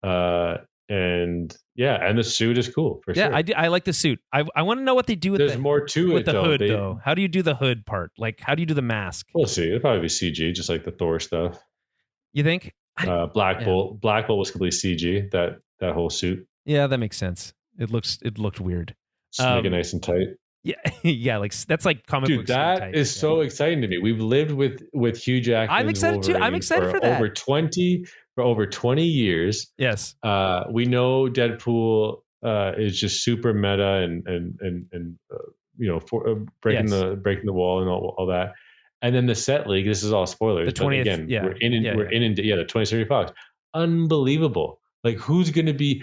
And the suit is cool for sure. I like the suit. I want to know what they do with There's more to with it the though. hood though. How do you do the hood part? Like, how do you do the mask? We'll see. It'll probably be CG, just like the Thor stuff. You think? Black Bolt was completely CG. That whole suit. Yeah, that makes sense. It looked weird. Just make it nice and tight. Yeah, yeah. Like that's like comic book. Dude, that is so exciting to me. We've lived with Hugh Jackman. I'm excited too. I'm excited for that. For over 20 years. Yes. We know Deadpool is just super meta and breaking the wall and all that. And then the set league. This is all spoilers. The 20th. Again, yeah. We're in the 20th Century Fox. Unbelievable. Like who's going to be?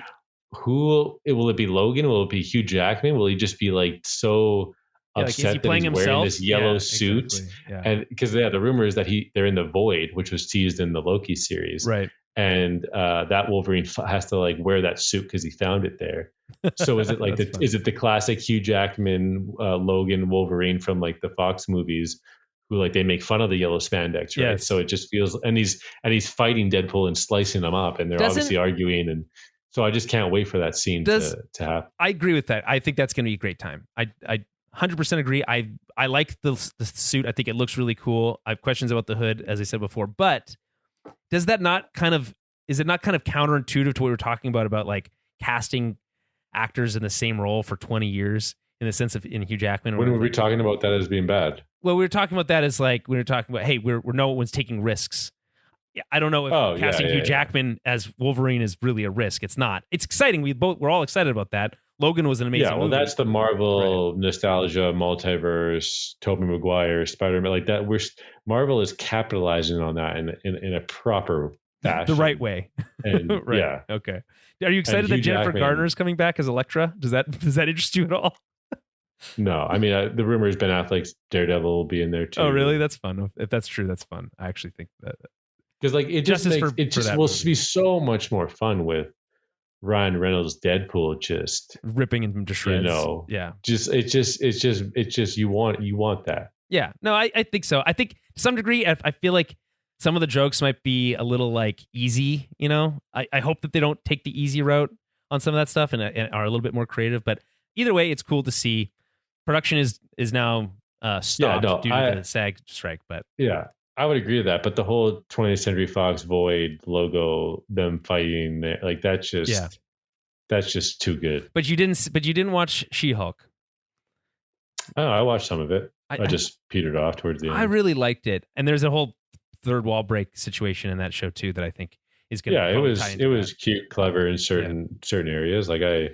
Will it be Logan? Will it be Hugh Jackman? Will he just be like so upset that he's wearing this yellow suit? Exactly. Yeah. And because the rumor is that they're in the Void, which was teased in the Loki series, right? And that Wolverine has to like wear that suit because he found it there. So is it like is it the classic Hugh Jackman Logan Wolverine from like the Fox movies? Who like they make fun of the yellow spandex, right? Yes. So it just feels and he's fighting Deadpool and slicing him up, and they're obviously arguing and. So I just can't wait for that scene to happen. I agree with that. I think that's going to be a great time. I 100% agree. I like the suit. I think it looks really cool. I have questions about the hood, as I said before. But is it not kind of counterintuitive to what we were talking about like casting actors in the same role for 20 years in the sense of in Hugh Jackman? When were we talking about that as being bad? Well, we were talking about that as like we were talking about, hey, we're no one's taking risks. I don't know if casting Hugh Jackman as Wolverine is really a risk. It's not. It's exciting. We're all excited about that. Logan was an amazing movie. That's the Marvel nostalgia, multiverse, Tobey Maguire, Spider-Man, like that. Marvel is capitalizing on that in a proper fashion. The right way. And right. Yeah. Okay. Are you excited that Jennifer Garner is coming back as Elektra? Does that interest you at all? No. I mean, the rumor has Ben Affleck's Daredevil will be in there too. Oh, really? That's fun. If that's true, that's fun. I actually think that. Because like it just will be so much more fun with Ryan Reynolds Deadpool just ripping him to shreds. Yeah. You want that. Yeah. No, I think so. I think to some degree I feel like some of the jokes might be a little like easy, I hope that they don't take the easy route on some of that stuff and are a little bit more creative, but either way it's cool to see. Production is now stopped due to the SAG strike, but yeah. I would agree with that, but the whole 20th Century Fox Void logo, them fighting, like that's just too good. But you didn't watch She-Hulk. Oh, I watched some of it. I just petered off towards the end. I really liked it, and there's a whole third wall break situation in that show too that I think is going to. Yeah, it was cute, clever in certain areas. Like I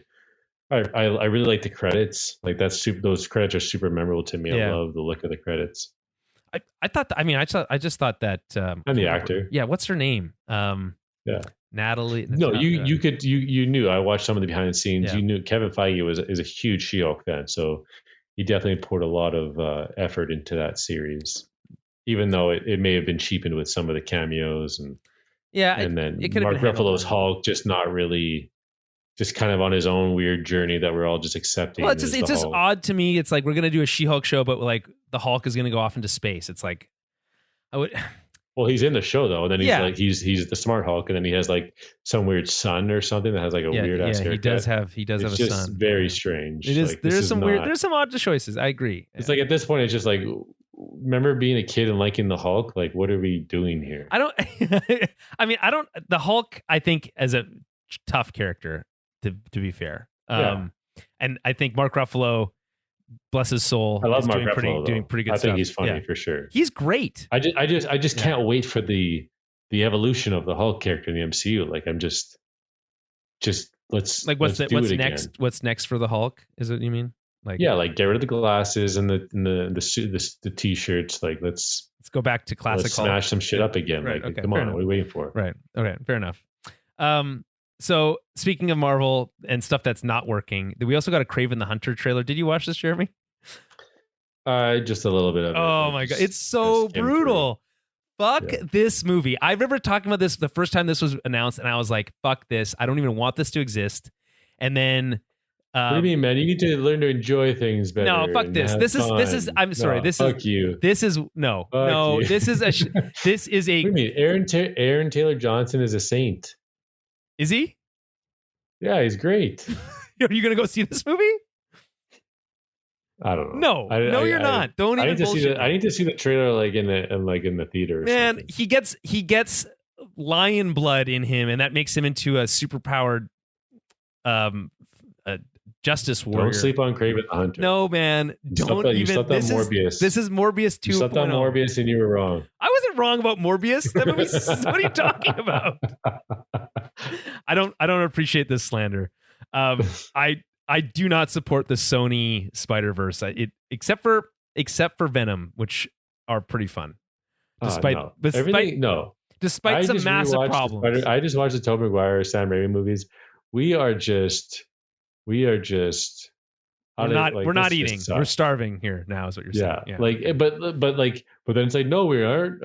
really like the credits. Like those credits are super memorable to me. I love the look of the credits. I thought. I just thought that. And the actor. Yeah, what's her name? Natalie. No, you knew. I watched some of the behind the scenes. Yeah. You knew Kevin Feige is a huge She-Hulk fan, so he definitely poured a lot of effort into that series, even though it may have been cheapened with some of the cameos and then Mark Ruffalo's Hulk just not really. Just kind of on his own weird journey that we're all just accepting. Well, it's just odd to me. It's like we're gonna do a She-Hulk show, but like the Hulk is gonna go off into space. It's like I would. Well, he's in the show though, and then he's the smart Hulk, and then he has like some weird son or something that has like a weird ass haircut. He does have a son. Very strange. It is. Like, there's some odd choices. I agree. It's like at this point, it's just like. Remember being a kid and liking the Hulk? Like, what are we doing here? I don't. I mean, I don't. The Hulk, I think, as a tough character. To be fair, and I think Mark Ruffalo, bless his soul, I love is Mark Ruffalo, doing pretty good stuff. I think he's funny for sure. He's great. I just can't wait for the evolution of the Hulk character in the MCU. Like I'm just let's what's do it next? again. What's next for the Hulk? Is it you mean? Like like get rid of the glasses and the suit, the t-shirts. Like let's go back to classic. Let's smash some shit up again. Right, like okay, come on, enough. what are we waiting for? Right. Okay. Fair enough. So speaking of Marvel and stuff that's not working, we also got a Kraven the Hunter trailer. Did you watch this, Jeremy? Just a little bit of it. Oh my god, it's so brutal. Fuck this movie. I remember talking about this the first time this was announced, and I was like, fuck this. I don't even want this to exist. And then what do you mean, man? You need to learn to enjoy things better. No, fuck this. This is I'm sorry. Fuck you. This is no. This is a this is a What do you mean? Aaron Taylor Johnson is a saint. Is he? Yeah, he's great. Are you going to go see this movie? I don't know. No, you're not. Don't even bullshit. I need to see the trailer like in the theater. Man, he gets lion blood in him, and that makes him into a superpowered justice warrior. Don't sleep on Kraven the Hunter. No, man. You slept on Morbius. This is Morbius 2.0. You slept on Morbius and you were wrong. I wasn't wrong about Morbius. That movie, what are you talking about? I don't appreciate this slander. I do not support the Sony Spider-Verse. Except for Venom, which are pretty fun. Despite some massive problems. I just watched the Tobey Maguire, Sam Raimi movies. We're not eating. We're starving here now, is what you're saying. Yeah. But then it's like, no, we aren't.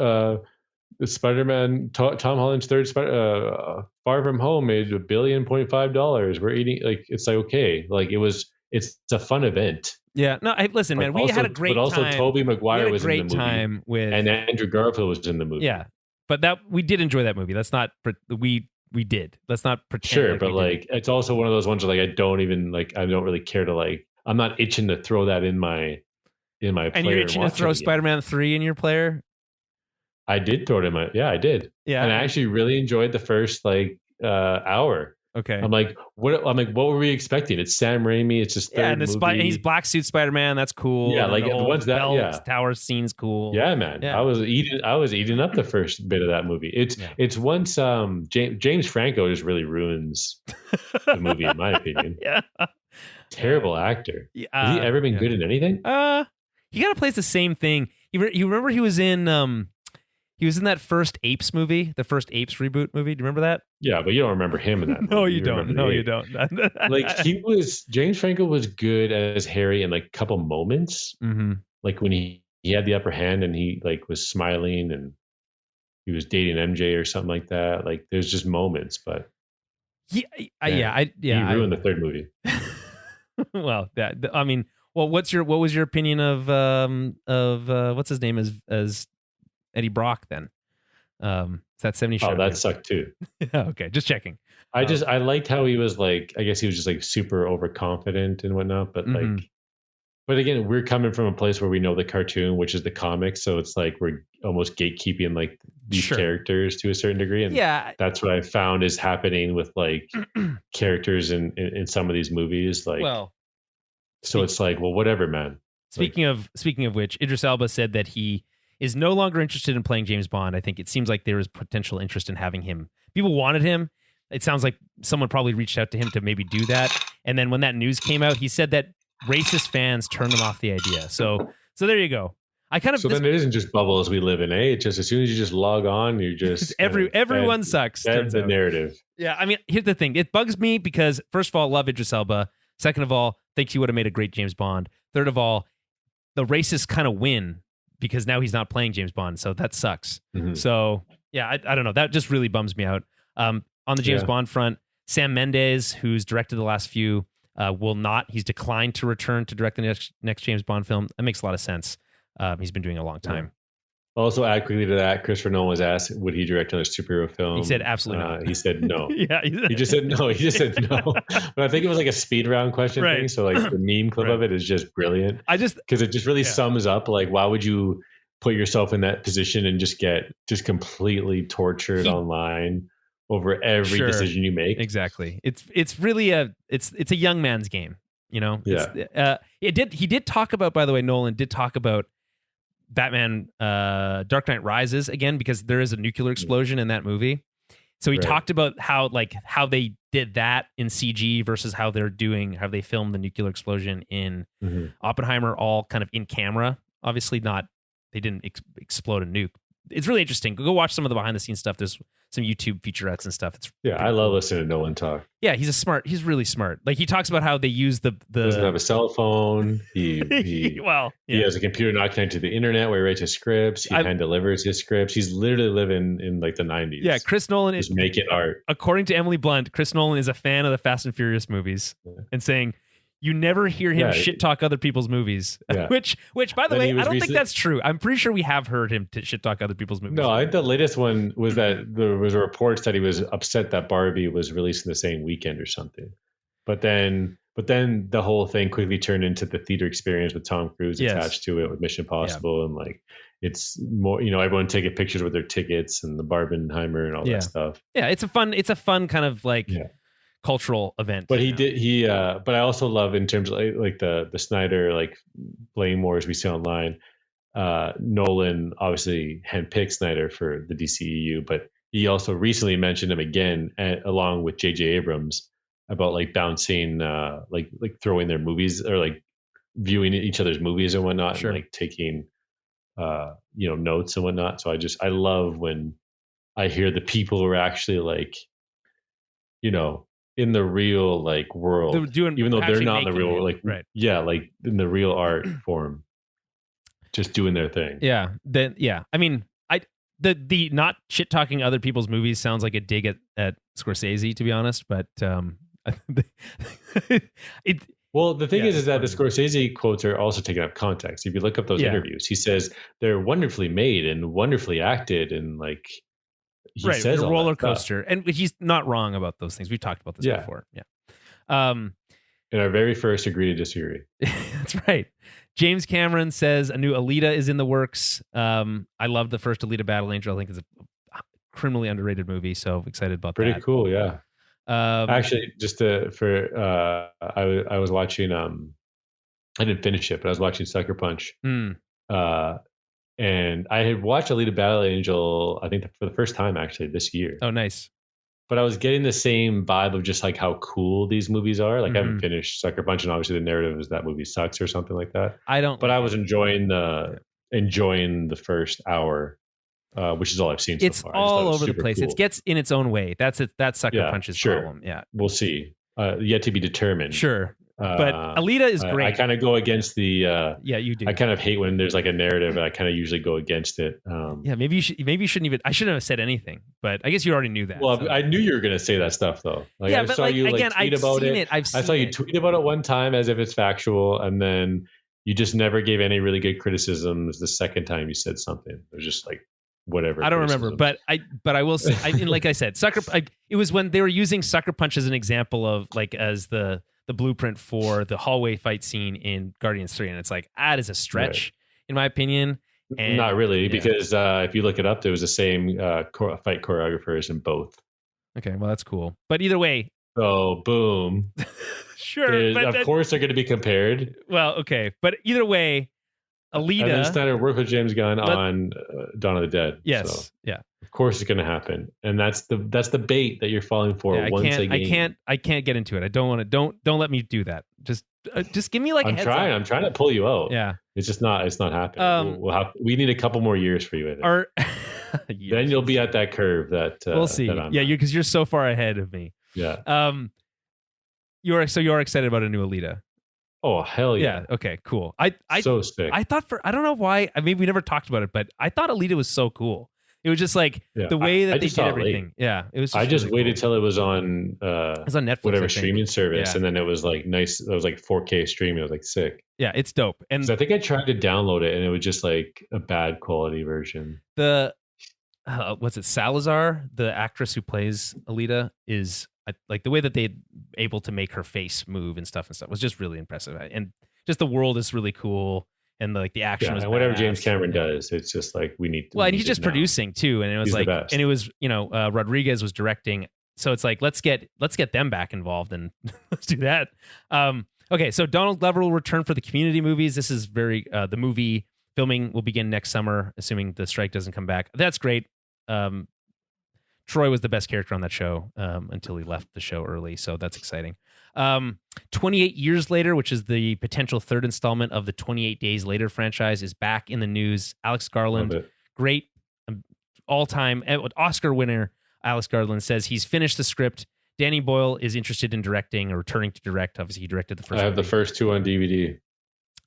The Spider-Man, Tom Holland's third Far From Home made $1.5 billion. We're eating, like, it's like, okay, like it's a fun event. Yeah. No, listen, man, we had a great time. But also Tobey Maguire was in the movie. And Andrew Garfield was in the movie. Yeah. But we did enjoy that movie. Let's not, we did. Let's not pretend. Sure, but it's also one of those ones where I don't really care to I'm not itching to throw that in my player. And you're itching to throw Spider-Man 3 in your player? I did throw it in my, I did. Yeah. And I actually really enjoyed the first hour. Okay. I'm like, what were we expecting? It's Sam Raimi. It's his third movie. And he's black suit Spider-Man. That's cool. Yeah, the ones that tower scene's cool. Yeah, man. Yeah. I was eating up the first bit of that movie. It's once James Franco just really ruins the movie in my opinion. Yeah. Terrible actor. Has he ever been good in anything? He kind of plays the same thing. You remember he was in that first Apes movie, the first Apes reboot movie. Do you remember that? Yeah, but you don't remember him in that movie. No, you don't. No, you don't. James Franco was good as Harry in a couple moments. Mm-hmm. Like when he had the upper hand and he was smiling and he was dating MJ or something like that. Like there's just moments, but he ruined the third movie. Well, what was your opinion of what's his name as Eddie Brock then? Is that 70 show? Oh, that sucked too. Okay, just checking. I liked how he was I guess he was just super overconfident and whatnot, but but again, we're coming from a place where we know the cartoon, which is the comics, so it's we're almost gatekeeping these characters to a certain degree, and that's what I found is happening with characters in some of these movies. So it's whatever, man. Speaking of which, Idris Elba said that he is no longer interested in playing James Bond. I think it seems like there is potential interest in having him. People wanted him. It sounds like someone probably reached out to him to maybe do that. And then when that news came out, he said that racist fans turned him off the idea. So there you go. Then it isn't just bubbles we live in, eh? It's just as soon as you just log on, you just everyone sucks. That's the narrative. Yeah, I mean, here's the thing. It bugs me because first of all, love Idris Elba. Second of all, think he would have made a great James Bond. Third of all, the racists kind of win because now he's not playing James Bond, so that sucks. Mm-hmm. So yeah, I don't know. That just really bums me out. On the James Bond front, Sam Mendes, who's directed the last few, will not. He's declined to return to direct the next James Bond film. That makes a lot of sense. He's been doing it a long time. Also, add quickly to that, Christopher Nolan was asked, would he direct another superhero film? He said absolutely not. He said no. Yeah, he just said no. But I think it was a speed round question thing. So the meme clip of it is just brilliant. Because it just really sums up why would you put yourself in that position and just get completely tortured online over every decision you make. Exactly. It's really a young man's game. You know. Yeah. He did talk about, by the way, Nolan did talk about Batman Dark Knight Rises again, because there is a nuclear explosion in that movie. So he talked about how they did that in CG versus how they filmed the nuclear explosion in Oppenheimer, all kind of in camera. Obviously they didn't explode a nuke. It's really interesting. Go watch some of the behind the scenes stuff. There's some YouTube featurettes and stuff. It's I love listening to Nolan talk. Yeah, he's really smart. Like, he talks about how they use the doesn't have a cell phone. He has a computer not connected to the internet where he writes his scripts. He hand delivers his scripts. He's literally living in like the 90s. Yeah, Chris Nolan is making art. According to Emily Blunt, Chris Nolan is a fan of the Fast and Furious movies and saying, you never hear him shit talk other people's movies, which by the way, I don't think that's true. I'm pretty sure we have heard him shit talk other people's movies. No, I think the latest one was that there was reports that he was upset that Barbie was released in the same weekend or something. But then the whole thing quickly turned into the theater experience with Tom Cruise attached to it with Mission Impossible, and like it's more, everyone taking pictures with their tickets and the Barbenheimer and all that stuff. Yeah, it's a fun kind of like. Yeah. Cultural event. But but I also love, in terms of like the Snyder like blame wars we see online, Nolan obviously handpicked Snyder for the DCEU, but he also recently mentioned him again along with JJ Abrams about like bouncing like throwing their movies, or like viewing each other's movies and whatnot, and like taking notes and whatnot. So I love when I hear the people who are actually like in the real like world, even though they're not in the real like like in the real art form, just doing their thing. Yeah. I mean, the not shit talking other people's movies sounds like a dig at Scorsese, to be honest. But well, the thing is that the Scorsese quotes are also taken out of context. If you look up those interviews, he says they're wonderfully made and wonderfully acted, and like. He says a roller coaster, and he's not wrong about those things. We've talked about this before. Yeah. In our very first agree to disagree. That's right. James Cameron says a new Alita is in the works. I love the first Alita Battle Angel. I think it's a criminally underrated movie, so excited about that. Pretty cool, yeah. Actually, just I was watching. I didn't finish it, but I was watching Sucker Punch. And I had watched Alita Battle Angel, I think for the first time actually this year. Oh, nice. But I was getting the same vibe of just like how cool these movies are. Like I haven't finished Sucker Punch, and obviously the narrative is that movie sucks or something like that. But I was enjoying the first hour, which is all I've seen so far. It's all over the place. Cool. It gets in its own way. That's Sucker Punch's problem. Yeah, we'll see. Yet to be determined. Sure. But Alita is great. I kind of go against the. You do. I kind of hate when there's like a narrative, and I kind of usually go against it. Maybe you shouldn't even. I shouldn't have said anything, but I guess you already knew that. Well, so. I knew you were going to say that stuff, though. Like, I saw you tweet about it. I saw you tweet about it one time as if it's factual, and then you just never gave any really good criticisms. The second time you said something, it was just like whatever. I don't remember, but I will say. Like I said, it was when they were using Sucker Punch as an example of like as the blueprint for the hallway fight scene in Guardians 3. And it's like, that is a stretch, in my opinion. And, not really, because if you look it up, there was the same fight choreographers in both. Okay, well, that's cool. But either way. Oh, boom. Sure. But of course they're going to be compared. Well, okay. But either way, Alita. And then Snyder worked with James Gunn on Dawn of the Dead. Yes. So. Yeah. Of course it's going to happen, and that's the bait that you're falling for. I can't get into it. I don't want to. Don't let me do that. Just give me like. I'm trying to pull you out. Yeah, it's just not. It's not happening. We need a couple more years for you. I think. Then you'll be at that curve that we'll see. Because you're so far ahead of me. Yeah. You're excited about a new Alita. Oh, hell yeah. Yeah. Okay. Cool. So sick. I thought I don't know why. I mean, we never talked about it, but I thought Alita was so cool. It was just like the way that they did everything. Yeah, it was. I just waited till it was on. It was on Netflix, whatever streaming service, and then it was like nice. It was like 4K streaming. It was like sick. Yeah, it's dope. And I think I tried to download it, and it was just like a bad quality version. What's it? Salazar, the actress who plays Alita, is like the way that they able to make her face move and stuff was just really impressive. And just the world is really cool. and like the action was and whatever badass. James Cameron does, it's just like we need to. Well, and he's just producing too, and it was like, and it was Rodriguez was directing, so it's like let's get them back involved and let's do that. Okay, so Donald Glover will return for the Community movies. This is the movie filming will begin next summer, assuming the strike doesn't come back. That's great. Troy was the best character on that show until he left the show early, so that's exciting. 28 Years Later, which is the potential third installment of the 28 Days Later franchise, is back in the news. Alex Garland, great all-time Oscar winner Alex Garland says he's finished the script. Danny Boyle is interested in directing or returning to direct. Obviously, he directed the first. I have the first two on DVD.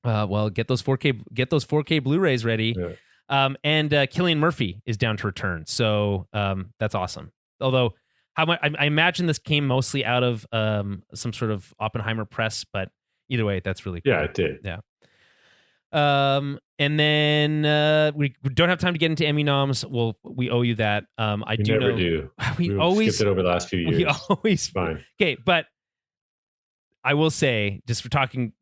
Well, get those 4K Blu-rays ready. Yeah. And Cillian Murphy is down to return, so that's awesome. Although, I imagine this came mostly out of some sort of Oppenheimer press, but either way, that's really cool. Yeah, it did. Yeah. And then we don't have time to get into Emmy noms. Well, we owe you that. We never do. We always skipped it over the last few years. We always fine. Okay, but I will say, just for talking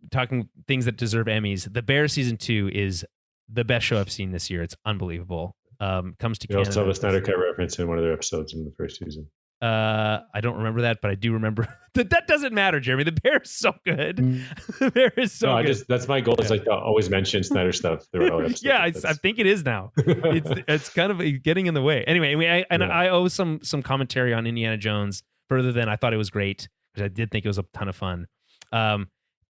things that deserve Emmys, The Bear season 2 is the best show I've seen this year. It's unbelievable. Comes to you Canada. also have a Snyder Cut reference in one of their episodes in the first season. I don't remember that, but I do remember that doesn't matter, Jeremy. The Bear is so good. The Bear is so good. That's my goal. Is like to always mention Snyder stuff throughout all episodes. Yeah, I think it is now. It's kind of getting in the way. Anyway, I owe some commentary on Indiana Jones further than I thought it was great, because I did think it was a ton of fun.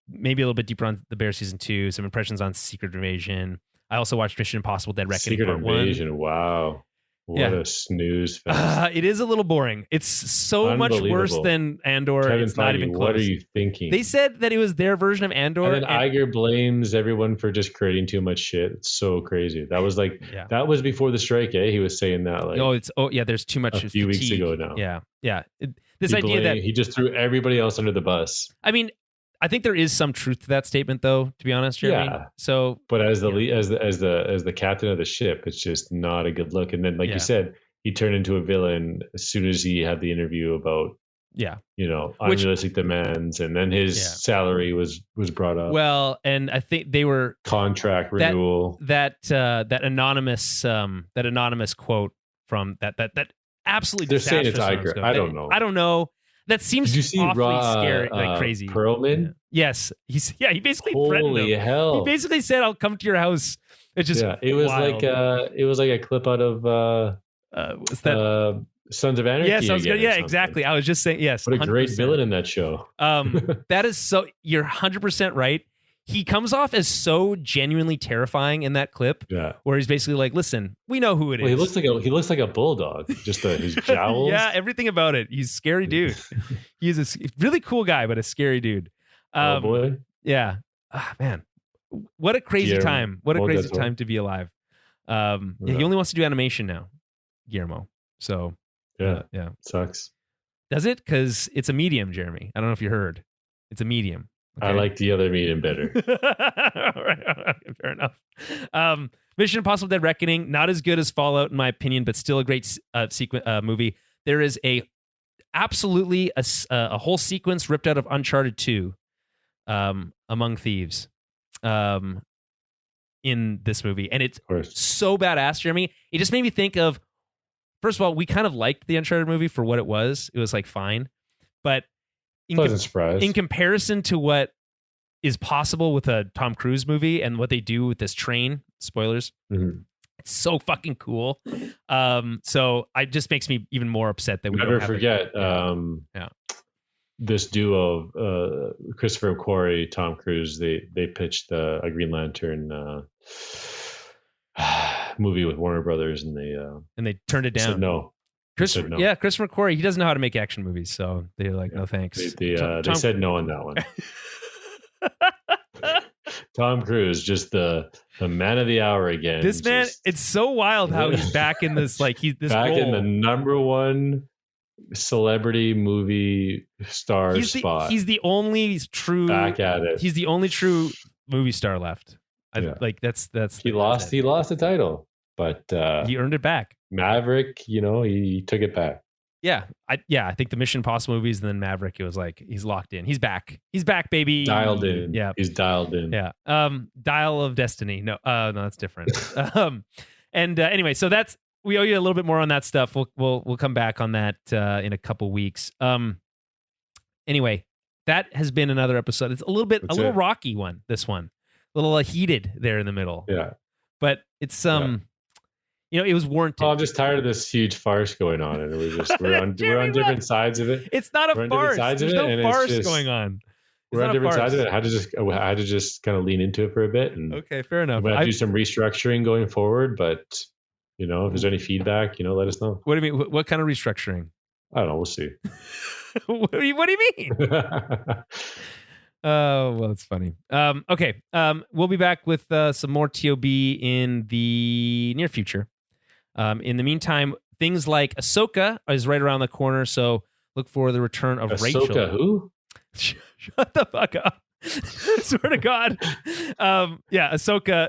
Maybe a little bit deeper on The Bear season 2, some impressions on Secret Invasion. I also watched Mission Impossible: Dead Reckoning Secret Part Invasion. 1. Wow. What a snooze fest. It is a little boring. It's so much worse than Andor. Kevin it's not even close. What are you thinking? They said that it was their version of Andor. And then Iger blames everyone for just creating too much shit. It's so crazy. That was that was before the strike, eh? He was saying that there's too much a few weeks ago now. Yeah. This idea that he just threw everybody else under the bus. I mean, I think there is some truth to that statement, though, to be honest, Jeremy. Yeah. So, but as the captain of the ship, it's just not a good look. And then, like you said, he turned into a villain as soon as he had the interview about unrealistic demands, and then his salary was brought up. Well, and I think they were contract renewal. That anonymous quote from that absolutely. They're saying it's Iger. I don't know. That seems awfully scary, like crazy. Perlman? Yes, he basically threatened him. Holy hell! He basically said, "I'll come to your house." It's just it was wild. it was like a clip out of what's that? Sons of Anarchy. Yes, exactly. I was just saying yes. What a 100%. great villain in that show. That is so. You're 100% right. He comes off as so genuinely terrifying in that clip. Yeah, where he's basically like, "Listen, we know who it is." He looks like a bulldog. Just his jowls. Yeah, everything about it. He's a scary dude. He's a really cool guy, but a scary dude. Oh boy. Yeah. Man, what a crazy time! What a crazy time to be alive. He only wants to do animation now, Guillermo. So yeah, sucks. Does it? Because it's a medium, Jeremy. I don't know if you heard. It's a medium. Okay. I like the other medium better. All right, fair enough. Mission Impossible: Dead Reckoning, not as good as Fallout in my opinion, but still a great movie. There is absolutely a whole sequence ripped out of Uncharted 2, Among Thieves, in this movie, and it's so badass, Jeremy. It just made me think of. First of all, we kind of liked the Uncharted movie for what it was. It was like fine, but. Pleasant surprise. In comparison to what is possible with a Tom Cruise movie and what they do with this train, spoilers, it's so fucking cool. So it just makes me even more upset that we never forget this duo, Christopher McQuarrie, Tom Cruise. They pitched a Green Lantern movie with Warner Brothers, and they turned it down. Said no. Christopher McQuarrie, he doesn't know how to make action movies, so they're like, no thanks. They said no on that one. Tom Cruise, just the man of the hour again. This man, it's so wild how he's back in this, like he's this back role. in the number one celebrity movie star spot. He's the only true back at it. He's the only true movie star left. Like that's he lost the title, but he earned it back. Maverick, he took it back. Yeah, I think the Mission Impossible movies and then Maverick, it was like he's locked in. He's back, baby. Dialed in. Yeah, he's dialed in. Yeah. Dial of Destiny. No, that's different. Anyway, so we owe you a little bit more on that stuff. We'll come back on that in a couple weeks. Anyway, that has been another episode. It's a little rocky one. This one, a little heated there in the middle. Yeah, but it's it was warranted. Oh, I'm just tired of this huge farce going on, and we're on different sides of it. It's not a farce. There's no farce going on. We're on different sides of it. I had to just kind of lean into it for a bit. And okay, fair enough. I'm going to do some restructuring going forward, but if there's any feedback, let us know. What do you mean? What kind of restructuring? I don't know. We'll see. What do you mean? Oh, well, it's funny. Okay. We'll be back with some more TOB in the near future. In the meantime, things like Ahsoka is right around the corner, so look for the return of Rachel. Ahsoka who? Shut the fuck up. Swear to God. Ahsoka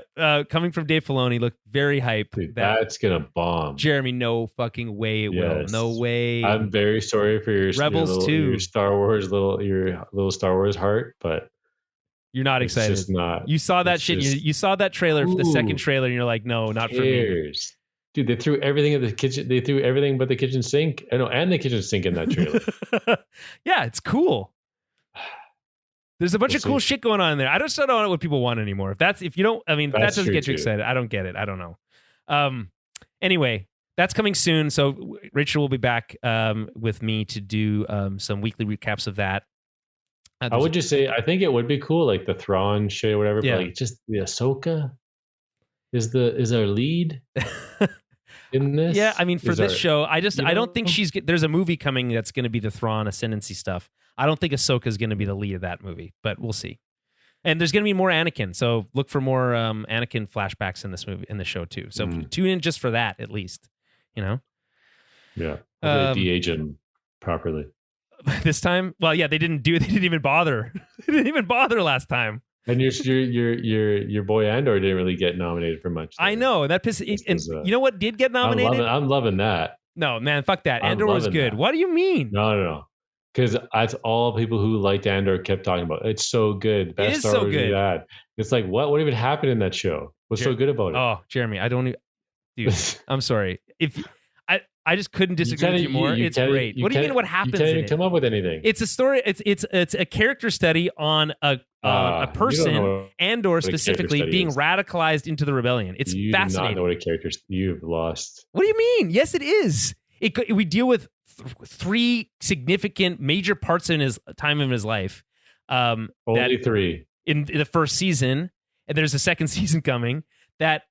coming from Dave Filoni looked very hype. Dude, that's gonna bomb. Jeremy, no fucking way it will. No way. I'm very sorry for your Rebels your Star Wars your little Star Wars heart, but you're not excited. It's just not. You saw that shit. You saw that trailer for the second trailer, and you're like, no, not for me. Dude, they threw everything at the kitchen. They threw everything but the kitchen sink. And the kitchen sink in that trailer. Yeah, it's cool. There's a bunch of cool shit going on in there. I just don't know what people want anymore. That doesn't get you excited. I don't get it. I don't know. Anyway, that's coming soon. So Rachel will be back with me to do some weekly recaps of that. I would just say, I think it would be cool, like the Thrawn shit or whatever, but like just the Ahsoka is our lead in this. Yeah, I mean, for this show, I don't think there's a movie coming that's going to be the Thrawn ascendancy stuff. I don't think Ahsoka is going to be the lead of that movie, but we'll see. And there's going to be more Anakin, so look for more Anakin flashbacks in this movie, in the show too. So tune in just for that, at least. Yeah, de-age him properly this time. Well, yeah, they didn't even bother. They didn't even bother last time. And your boy Andor didn't really get nominated for much. I know that you know what did get nominated? I'm loving that. No, man, fuck that. Andor was good. That. What do you mean? No. Because that's all people who liked Andor kept talking about. It's so good. Best Star Wars we've had. It's like, what even happened in that show? What's so good about it? Oh, Jeremy, I don't even... Dude, I'm sorry. I just couldn't disagree with you more. It's great. What do you mean what happens in it? You can't even come up with anything. It's a story. It's a character study on a person, Andor specifically, being radicalized into the rebellion. It's fascinating. You do not know what a character... You've lost. What do you mean? Yes, it is. We deal with three significant major parts in his time in his life. Only three. In the first season, and there's a second season coming, that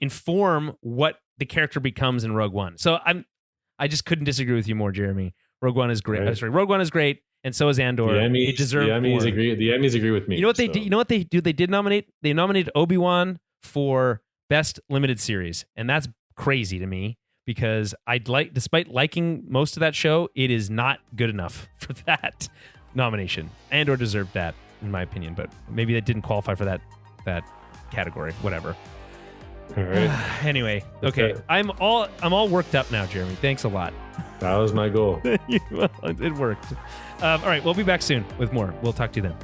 inform what the character becomes in Rogue One. So I just couldn't disagree with you more, Jeremy. Rogue One is great. Right. Sorry, Rogue One is great, and so is Andor. The Emmys agree with me. You know what they did? You know what they do? They nominated Obi-Wan for Best Limited Series, and that's crazy to me because despite liking most of that show, it is not good enough for that nomination. Andor deserved that, in my opinion, but maybe they didn't qualify for that category. Whatever. All right. Anyway, okay. I'm all worked up now, Jeremy. Thanks a lot. That was my goal. Well, it worked. All right, we'll be back soon with more. We'll talk to you then.